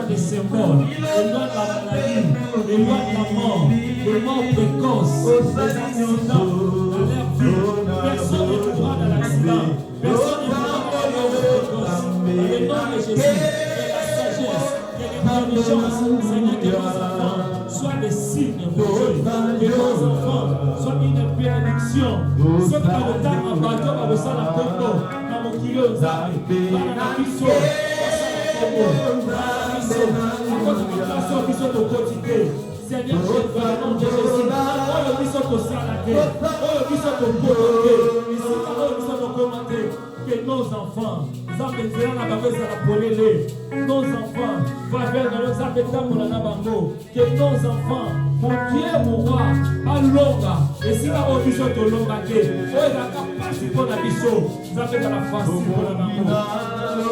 Des symboles, éloigne la maladie, éloigne la mort, les morts précoces, les accidents dans leur vie. Personne ne mourra dans l'accident, personne ne mourra dans leur précoce. Dans le nom de Jésus, que la sagesse, que l'intelligence, Seigneur, que nos enfants soient des signes pour Dieu, que nos enfants soient une bénédiction. Soit dans le temps, en bateau, dans le sang, à Congo, dans mon kilo, dans la mission, Seigneur, je veux le nom de Jésus. Oh, le bisou au salaté. Oh, le bisou au poté. Ici, oh, le bisou au commenté. Que nos enfants, nous appelons la baveuse à la polélé. Nos enfants, faveur dans nos appétants pour la nabango. Que nos enfants, mon Dieu, mon roi, à longa. Et si là, au bisou au longa, oh, il a capacité pour la bisou. Nous appelons la facile pour la nabango.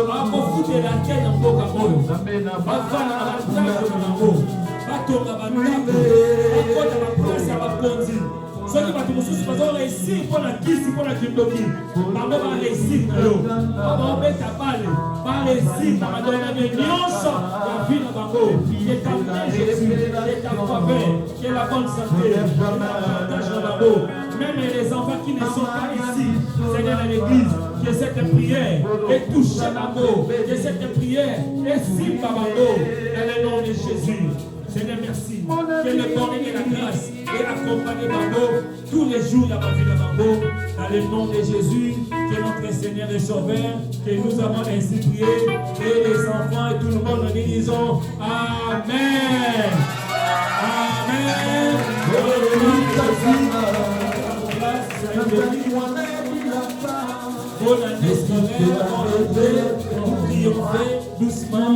A beaucoup de la tête en boca moyo. Afana à la table de Nango. Batonga bandako. Akota la presse à la ponzi. Soki batu mosusu bazo réussir pour la kisi pour la kindoki. Bango ba réussir na yo. Ba beta bale. Ba réussir na madonna de nyonso. La vie na bango. Que ta main Jésus, que ta faveur, que la bonne santé, que l'avantage na bango. Même les enfants qui ne sont pas ici, Seigneur à l'église, que cette prière est touchée Bango, que cette prière est si Bango, dans le nom de Jésus. Seigneur, merci. Que le bonheur et la grâce et accompagner Bango tous les jours de ma vie de Bango, dans le nom de Jésus, que notre Seigneur est sauveur, que nous avons ainsi prié, et les enfants et tout le monde nous disons Amen. Amen. Bonne année scolaire, triompher doucement.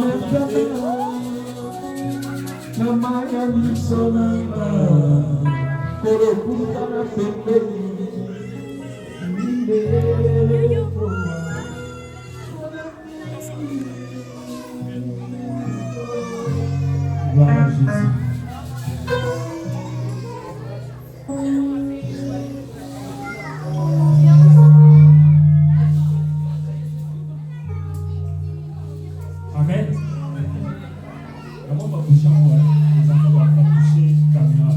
Gloire à Jésus. Amen. Comment on va bouger en haut? Les enfants doivent pas toucher la caméra.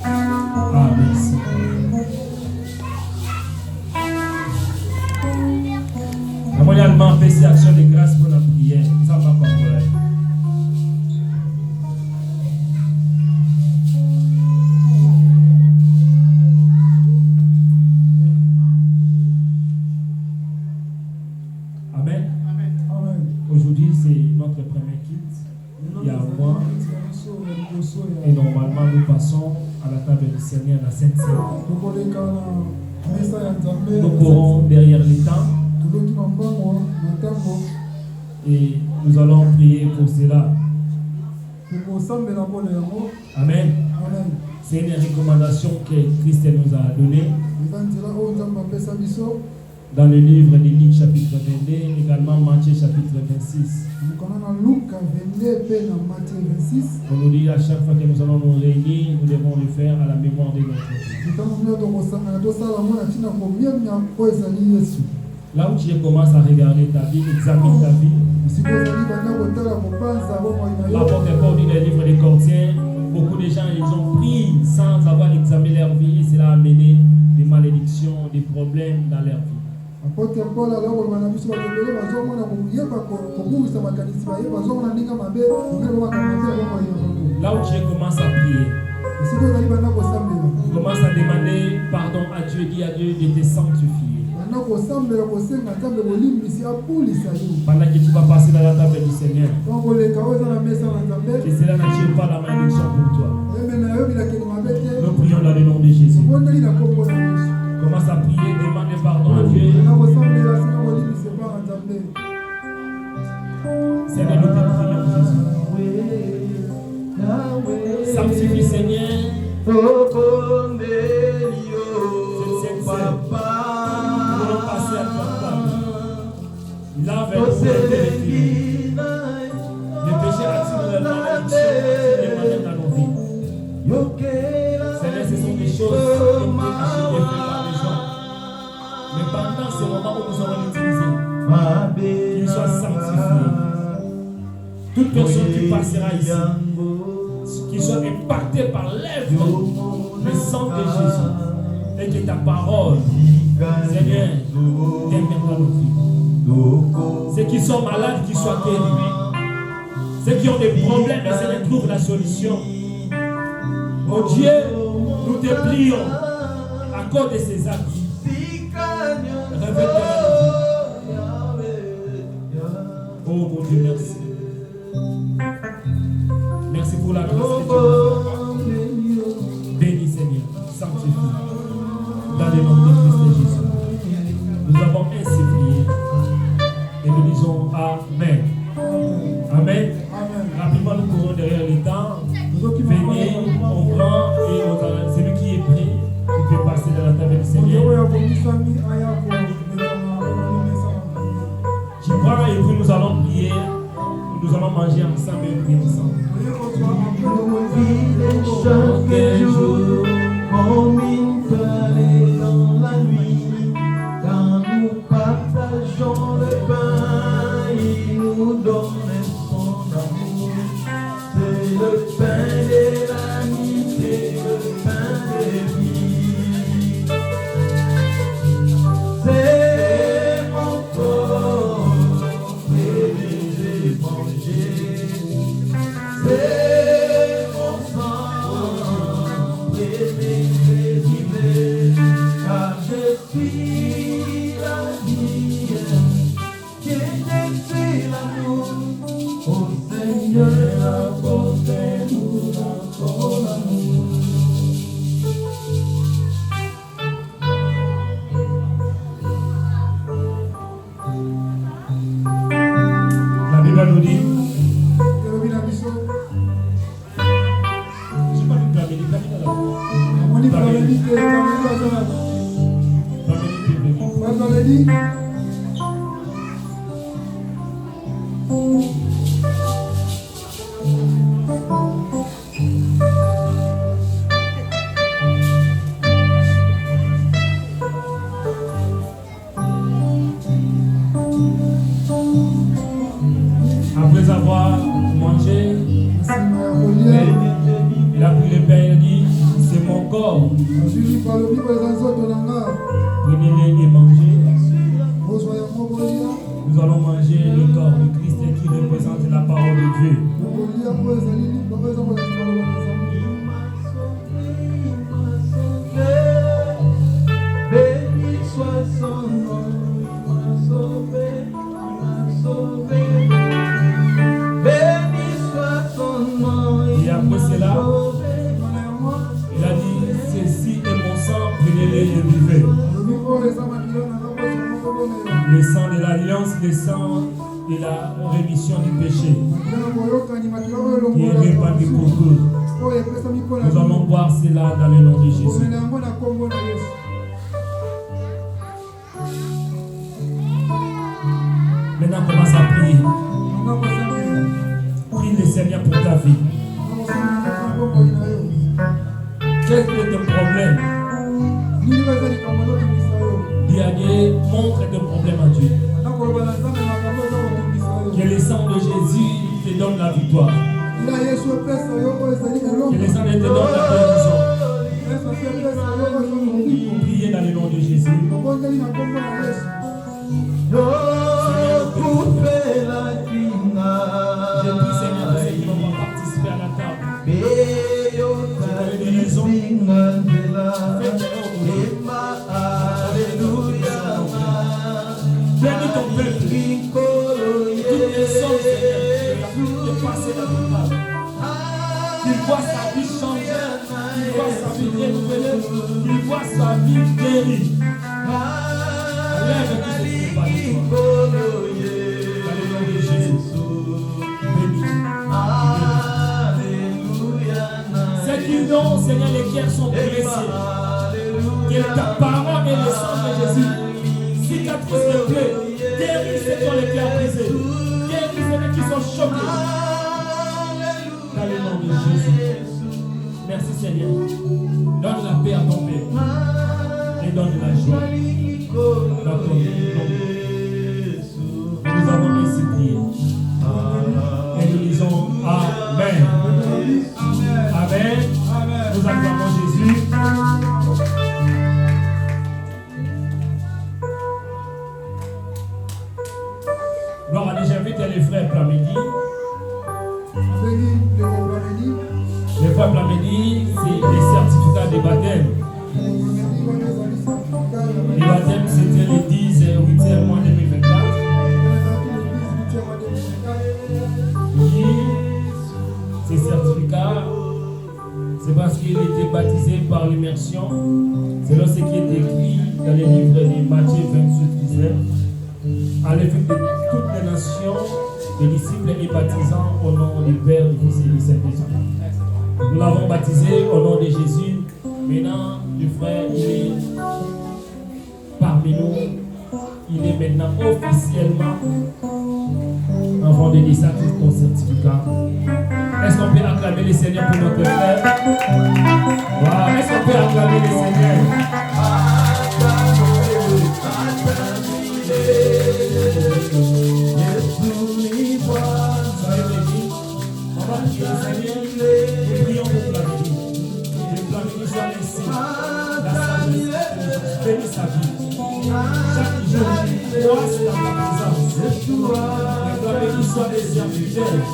Ah, merci. Mondialement, fait ces actions de grâce pour la prière. Ça va pas problème. Amen. Aujourd'hui, c'est notre premier kit. Il y a un mois. Et normalement, nous passons à la table du Seigneur, la Sainte Seine. Nous courons derrière les temps. Et nous allons prier pour cela. Amen. C'est une recommandation que Christ nous a donnée dans le livre de Luc chapitre 22, également Matthieu chapitre 26. On nous dit à chaque fois que nous allons nous réunir, nous devons le faire à la mémoire de notre Dieu. Là où tu commences à regarder ta vie, examine ta vie. L'apôtre Paul dit dans le livre des Corinthiens, beaucoup de gens ils ont pris sans avoir examiné leur vie et cela a amené des malédictions, des problèmes dans leur vie. Là où tu commences à prier, commence à demander pardon à Dieu, dis à Dieu de te sanctifier. Pendant que tu vas passer dans la table du Seigneur, que cela n'attire pas la malédiction pour toi. Nous prions dans le nom de Jésus. Commence à prier, demande pardon à Dieu. Seigneur, nous te prions, Jésus. Sanctifie, Seigneur. Lave-nous les péchés attirent la malédiction dans nos vies. Seigneur, ce sont des choses qui ont été faites par les gens. Mais pendant ce moment où nous allons l'utiliser, qu'il soit sanctifié. Toute personne qui passera ici, qui soit impactée par l'œuvre, le sang de Jésus, et que ta parole, Seigneur, deviendra nos vies. Ceux qui sont malades, qui soient guéris. Ceux qui ont des problèmes, Seigneur, trouve la solution. Oh Dieu, nous te prions à cause de ces actes. Révèle-toi. Oh mon Dieu, merci. Merci pour la grâce que tu nous. Bénis, Seigneur, sanctifie. Dans le nom de Christ Jésus. Nous avons ainsi prié. Et nous disons Amen. Amen. Rapidement, nous courons derrière les temps. Venez, on prend et celui qui est prêt, il peut passer dans la table du Seigneur. Tu prends et puis nous allons prier. Nous allons manger ensemble et prier ensemble. Chaque jour, comme une fallait dans la nuit, quand nous partageons le pain, il nous donne son amour. C'est le pain de l'amitié, le pain de vie. C'est mon corps, c'est les évangiles. C'est mon sang, c'est mes vivres, car je suis la vie, qui est l'amour. Au Seigneur, apportez-nous encore l'amour. doit nous dire. Après avoir mangé, il a pris le pain et il a dit, c'est mon corps. Prenez-les et mangez. Nous allons manger le corps du Christ qui représente la parole de Dieu. Béni soit son nom, il m'a sauvé, béni soit son nom, Et après cela, il a dit, ceci est mon sang, prenez-les et buvez. Le sang de l'alliance, le sang de la rémission du péché, qui est répandu pour tous. Nous allons boire cela dans le nom de Jésus. Maintenant, commence à prier. Prie le Seigneur pour ta vie. Quel est ton problème? Dis à Dieu, montre ton problème à Dieu. Que le sang de Jésus te donne la victoire. Que le sang te donne la guérison. Priez dans le nom de Jésus. Je prie Seigneur de ceux qui vont participer à la table. Je connais des raisons. Bénis ton peuple. Toutes les sommes, Seigneur, de passer dans le table. Qu'il voit sa vie changer, qu'il voit sa vie renouvelée, qu'il voit sa vie guérie. Lève qui se trouve par toi. Dans le nom de Jésus. Bénis. Ceux qui ont, Seigneur, les cœurs sont blessés. Que ta parole et le sang de Jésus cicatrise les plaies. Guéris ceux qui ont les cœurs brisés. Guéris ceux qui sont choqués. Dans le nom de Jésus. Merci Seigneur. Donne la paix à ton Père. Et donne la joie. Dans ton nom. Nous avons ainsi prié. Et nous disons Amen. Amen. Nous acclamons Jésus. Gloire à Dieu, j'invite les frères Plamedi. Les frères Plamedi, c'est les certificats de baptême. Les baptêmes, c'était le 10 et 8e mois 2024. Ces certificats, c'est parce qu'il était baptisé par l'immersion, selon ce qui est écrit dans les livres de Matthieu 28-19. À l'effet de toutes les nations, les disciples et baptisant au nom du Père, du Fils et du Saint-Esprit. Nous l'avons baptisé au nom de Jésus. Maintenant, le frère, il est parmi nous. Il est maintenant officiellement en train de dire ça tout ton certificat. Est-ce qu'on peut acclamer le Seigneur pour notre frère? Wow. Est-ce qu'on peut acclamer le Seigneur? Soyez bénis. On va prier le Seigneur. Nous prions pour Plamedi. Que Plamedi soit laissé la sagesse. Bénis sa vie. Chaque jour, croise dans ta présence. Que Plamedi soit des serviteurs.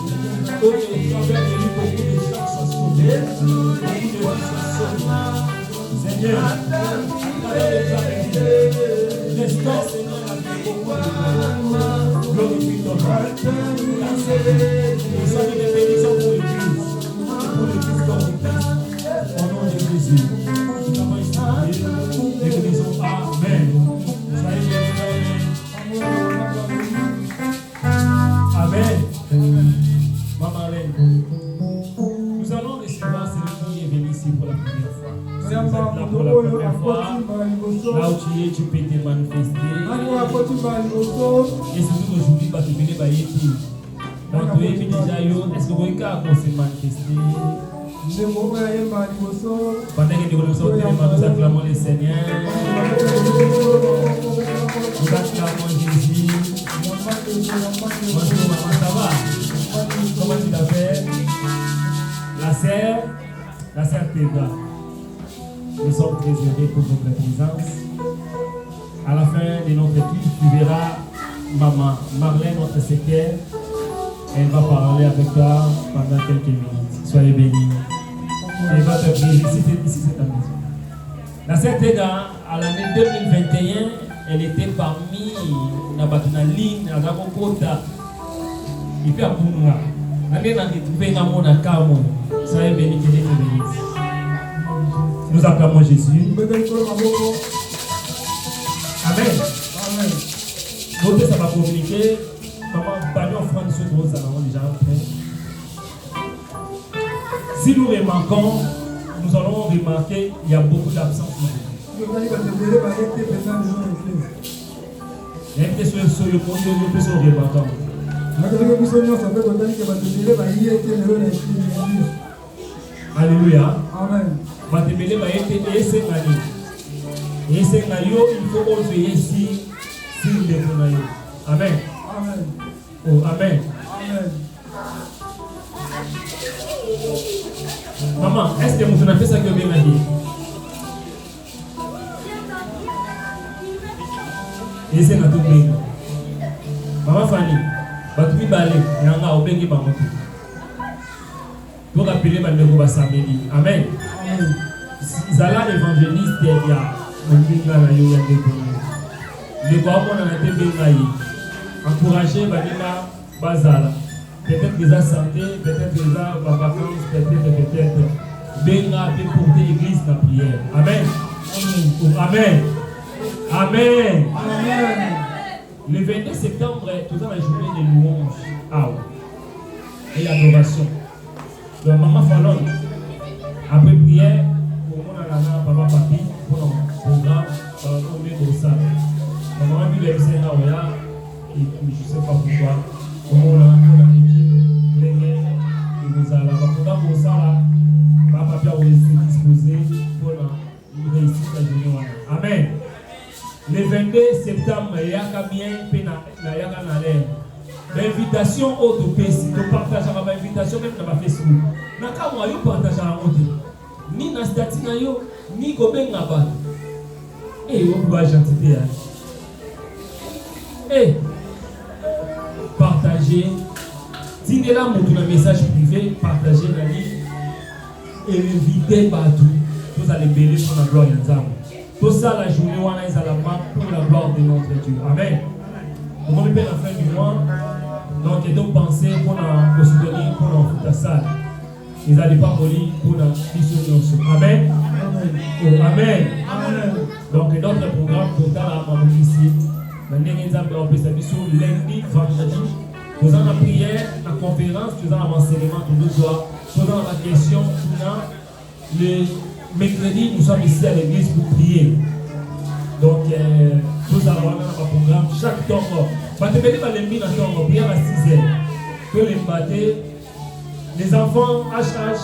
Au travers de lui, beaucoup de gens sont sauvés. Beaucoup de gens sont sauvés. Seigneur, à travers le Plamedi, restaure, Seigneur, la vie de beaucoup de gens. Glorifie ton nom. Nous sommes des bénissons pour l'Église. Pour l'Église comme l'Église. Au nom de Jésus. Nous avons ici et nous disons Amen. Soyez bénis. Amen. Maman Marlène, nous allons recevoir celui qui est venu ici pour la première fois. Si vous êtes là pour la première fois, là où tu es, tu peux te manifester. Et surtout aujourd'hui, parce que tu es venu. Donc tu es déjà yo, est-ce que vous avez se manifester? Pendant que nous sortons, nous acclamons le Seigneur. Nous acclamons Jésus. Bonjour maman, ça va? Comment tu t'appelles? La sœur Théda. Nous sommes très heureux pour votre présence. À la fin de notre étude, tu verras maman Marlène, notre secrétaire. Elle va parler avec toi pendant quelques minutes. Soyez bénis. Elle va te prier ici, c'est ta maison. La sœur Théda, à l'année 2021, elle était parmi la ligne, à la Kota. Et puis à Bunga. L'année n'a trouvé un monde à Kamo. Soyez bénis, que Dieu te bénisse. Nous acclamons Jésus. Amen. Amen. Notez, ça va communiquer. Maman, pas offrande sur nous allons déjà après. Si nous remarquons, nous allons remarquer qu'il y a beaucoup d'absence. Il y a une question sur le point de vue sur le remarquant. Alléluia. Amen. Et c'est il faut enlever ici s'il est pour nous. Amen. Amen. Oh, amen. Amen. Maman, est-ce que vous avez fait ça que vous avez dit? Et c'est notre bien. Maman Fanny, tu vas aller, il y a un bien qui va monter. Vous rappelez, vous va samedi. Amen. Amen. Zala évangéliste, il y a un bien là, il y a des bonheurs. Les parents ont été bien. Encourager Banima Bazala. Peut-être qu'ils ont santé, peut-être qu'ils ont vacances, peut-être. Benga pour porter l'église dans la prière. Amen. Amen. Amen. Amen. Le 22 septembre, tout ça la journée de louange et adoration. Donc, maman Fallon, après prière, pour mon nana, papa, papi, pour notre programme, pour le ça. Maman, lui, il est là, et puis je ne sais pas pourquoi, comment on a l'équipe, et nous allons pour ça, papa a disposé pour la réussite de la journée. Amen. Le 22 septembre, il y a un l'invitation au PC, tu partages l'invitation même dans Facebook. Naka moi yo partage à côté. Ni na statut na yo, ni ko benga ba. Eh, on doit gentillité. Eh, partagez. Si vous avez un message privé, partagez la ligne et invitez partout. Vous allez bénir pour la gloire de Dieu. Tout ça, la journée, on a pour la gloire de notre Dieu. Amen. On va faire la fin du mois. Donc, et donc, pensez pour la soutenir pour la salle. Ils n'allaient pas mourir pour la mission. Amen. Amen. Amen. Donc, d'autres programmes pour la ici. On peut s'habiller lundi, vendredi. Nous avons la prière, la conférence, nous avons l'enseignement tous les soirs. Nous avons la question, le mercredi, nous sommes ici à l'église pour prier. Donc, nous allons avoir un programme chaque temps. Prière à 6h. Que les bâtés, les enfants HH,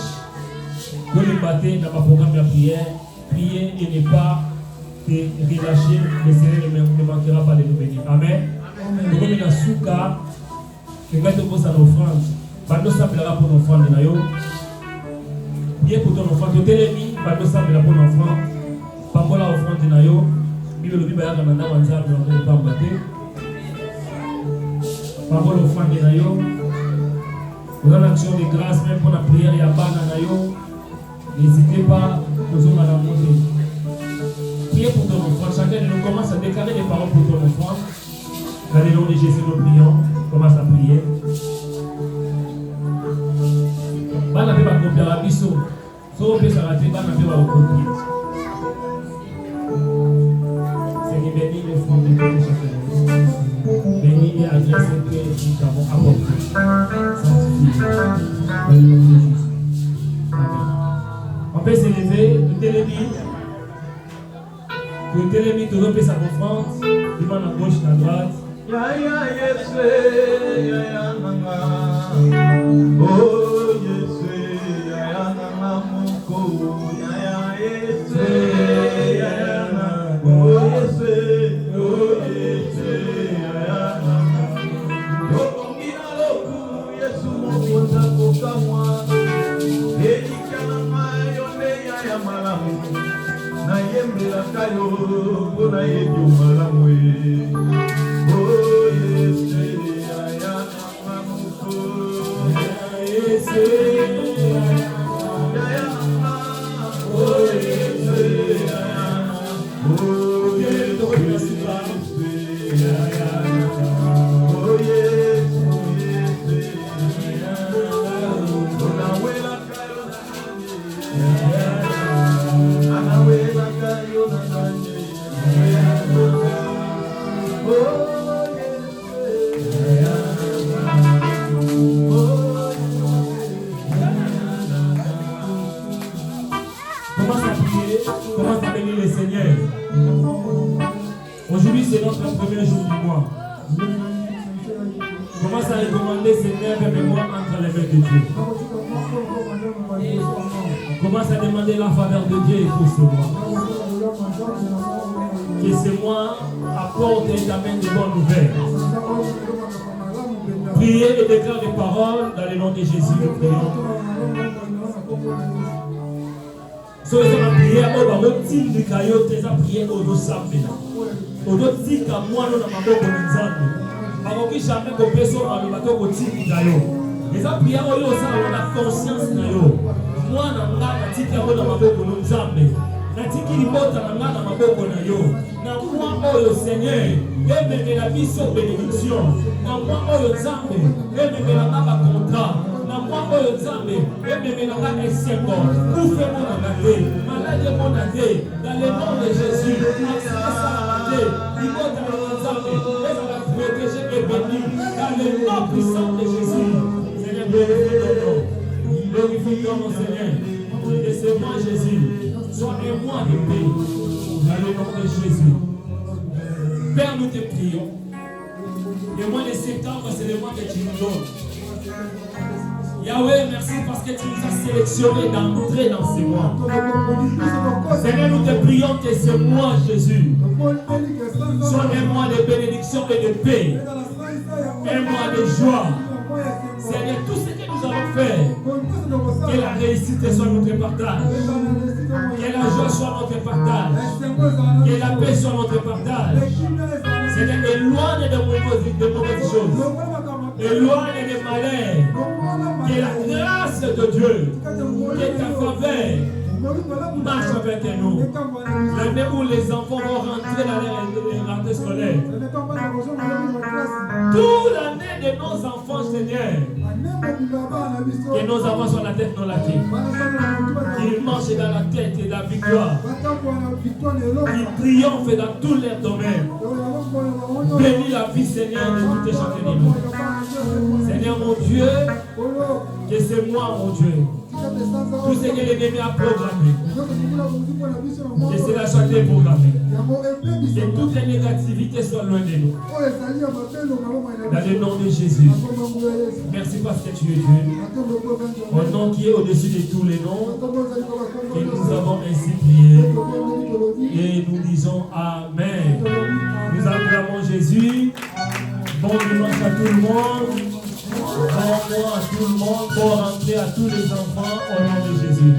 que les bâtés dans le programme de la prière, prier et ne pas te relâcher, le Seigneur ne manquera pas de nous bénir. Amen. Nous sommes dans Souka, nous allons pour ça l'offrande. Bando s'appellera pour l'offrande. Priez pour ton offrande. Tu t'es mis, Bando s'appellera pour l'offrande. Pas la offrande de Nayo. Bible le Bible a un avantage dans le temps battu. Pas l'offrande de Nayo. Nous avons l'action de grâce, même pour la prière, il y a pas Nayo. N'hésitez pas, nous sommes à la montée. Priez pour ton offrande. Chacun de nous commence à déclarer des paroles pour ton offrande. Dans le nom de Jésus, nous prions. Commence à prier. Bana pe ba kopia la biso. So pe sa raté bana pe ba kopia. Seigneur bénis les fonds de chacun. Bénis et agresse que nous avons apporté. On peut s'élever, le télémite, tu repères sa offrande, il va à gauche, à droite. Commence à bénir le Seigneur. Aujourd'hui, c'est notre premier jour du mois. Commence à recommander Seigneur, permets-moi entre les mains de Dieu. Commence à demander la faveur de Dieu pour ce mois. Que ce mois apporte et amène de bonnes nouvelles. Priez et déclare des paroles dans le nom de Jésus. Nous prions. So eza na prière oyo bakotindika yo te eza prière oyo osambela ozotika mwana na maboko na nzambe bakoki jamais kopesa oyo maloba te okotindika yo eza prière oyo osala na conscience na yo mwana nga natiki yango na maboko na nzambe natiki libota na nga na maboko na yo na mwa oyo Seigneur ememela biso bénédiction na mwa oyo nzambe ememela nga bakontrat na mwa oyo nzambe ememela nga esengo kufe mona nga te malade mona te dans le nom de Jésus asalaka te libota na nzambe ezala protégé et béni dans le nom puissant de Jésus. Seigneur, glorifie ton nom Seigneur, et c'est moi Jésus, sois un mois de paix dans le nom de Jésus. Père, nous te prions. Le mois de septembre, c'est le mois que tu nous donnes. Yahweh, merci parce que tu nous as sélectionnés d'entrer dans ce mois. Seigneur, nous te prions que ce mois, Jésus, soit un mois de bénédiction et de paix, un mois de joie. Seigneur, tout ce que nous allons faire, que la réussite soit notre partage, que la joie soit notre partage, que la paix soit notre partage. Seigneur, éloigne de mauvaises choses, éloigne des malheurs, que la grâce de Dieu, que ta faveur marche avec nous. L'année où les enfants vont rentrer dans les rentrées scolaires, toute l'année de nos enfants, Seigneur, que nos enfants soient la tête dans la tête, qu'ils marchent dans la tête et la victoire, qu'ils triomphent dans tous leurs domaines. Bénis la vie, Seigneur, de tout et chacun de nous. Seigneur, mon Dieu, que c'est moi, mon Dieu. Tout ce que l'ennemi a programmé, que cela soit déprogrammé. Que toute la négativité soit loin de nous. Dans le nom de Jésus. Merci parce que tu es Dieu. Au nom qui est au-dessus de tous les noms, que nous avons ainsi prié. Et nous disons Amen. Nous acclamons Jésus. Bon dimanche à tout le monde. Bon mois à tout le monde. Bon rentrée à tous les enfants au nom de Jésus.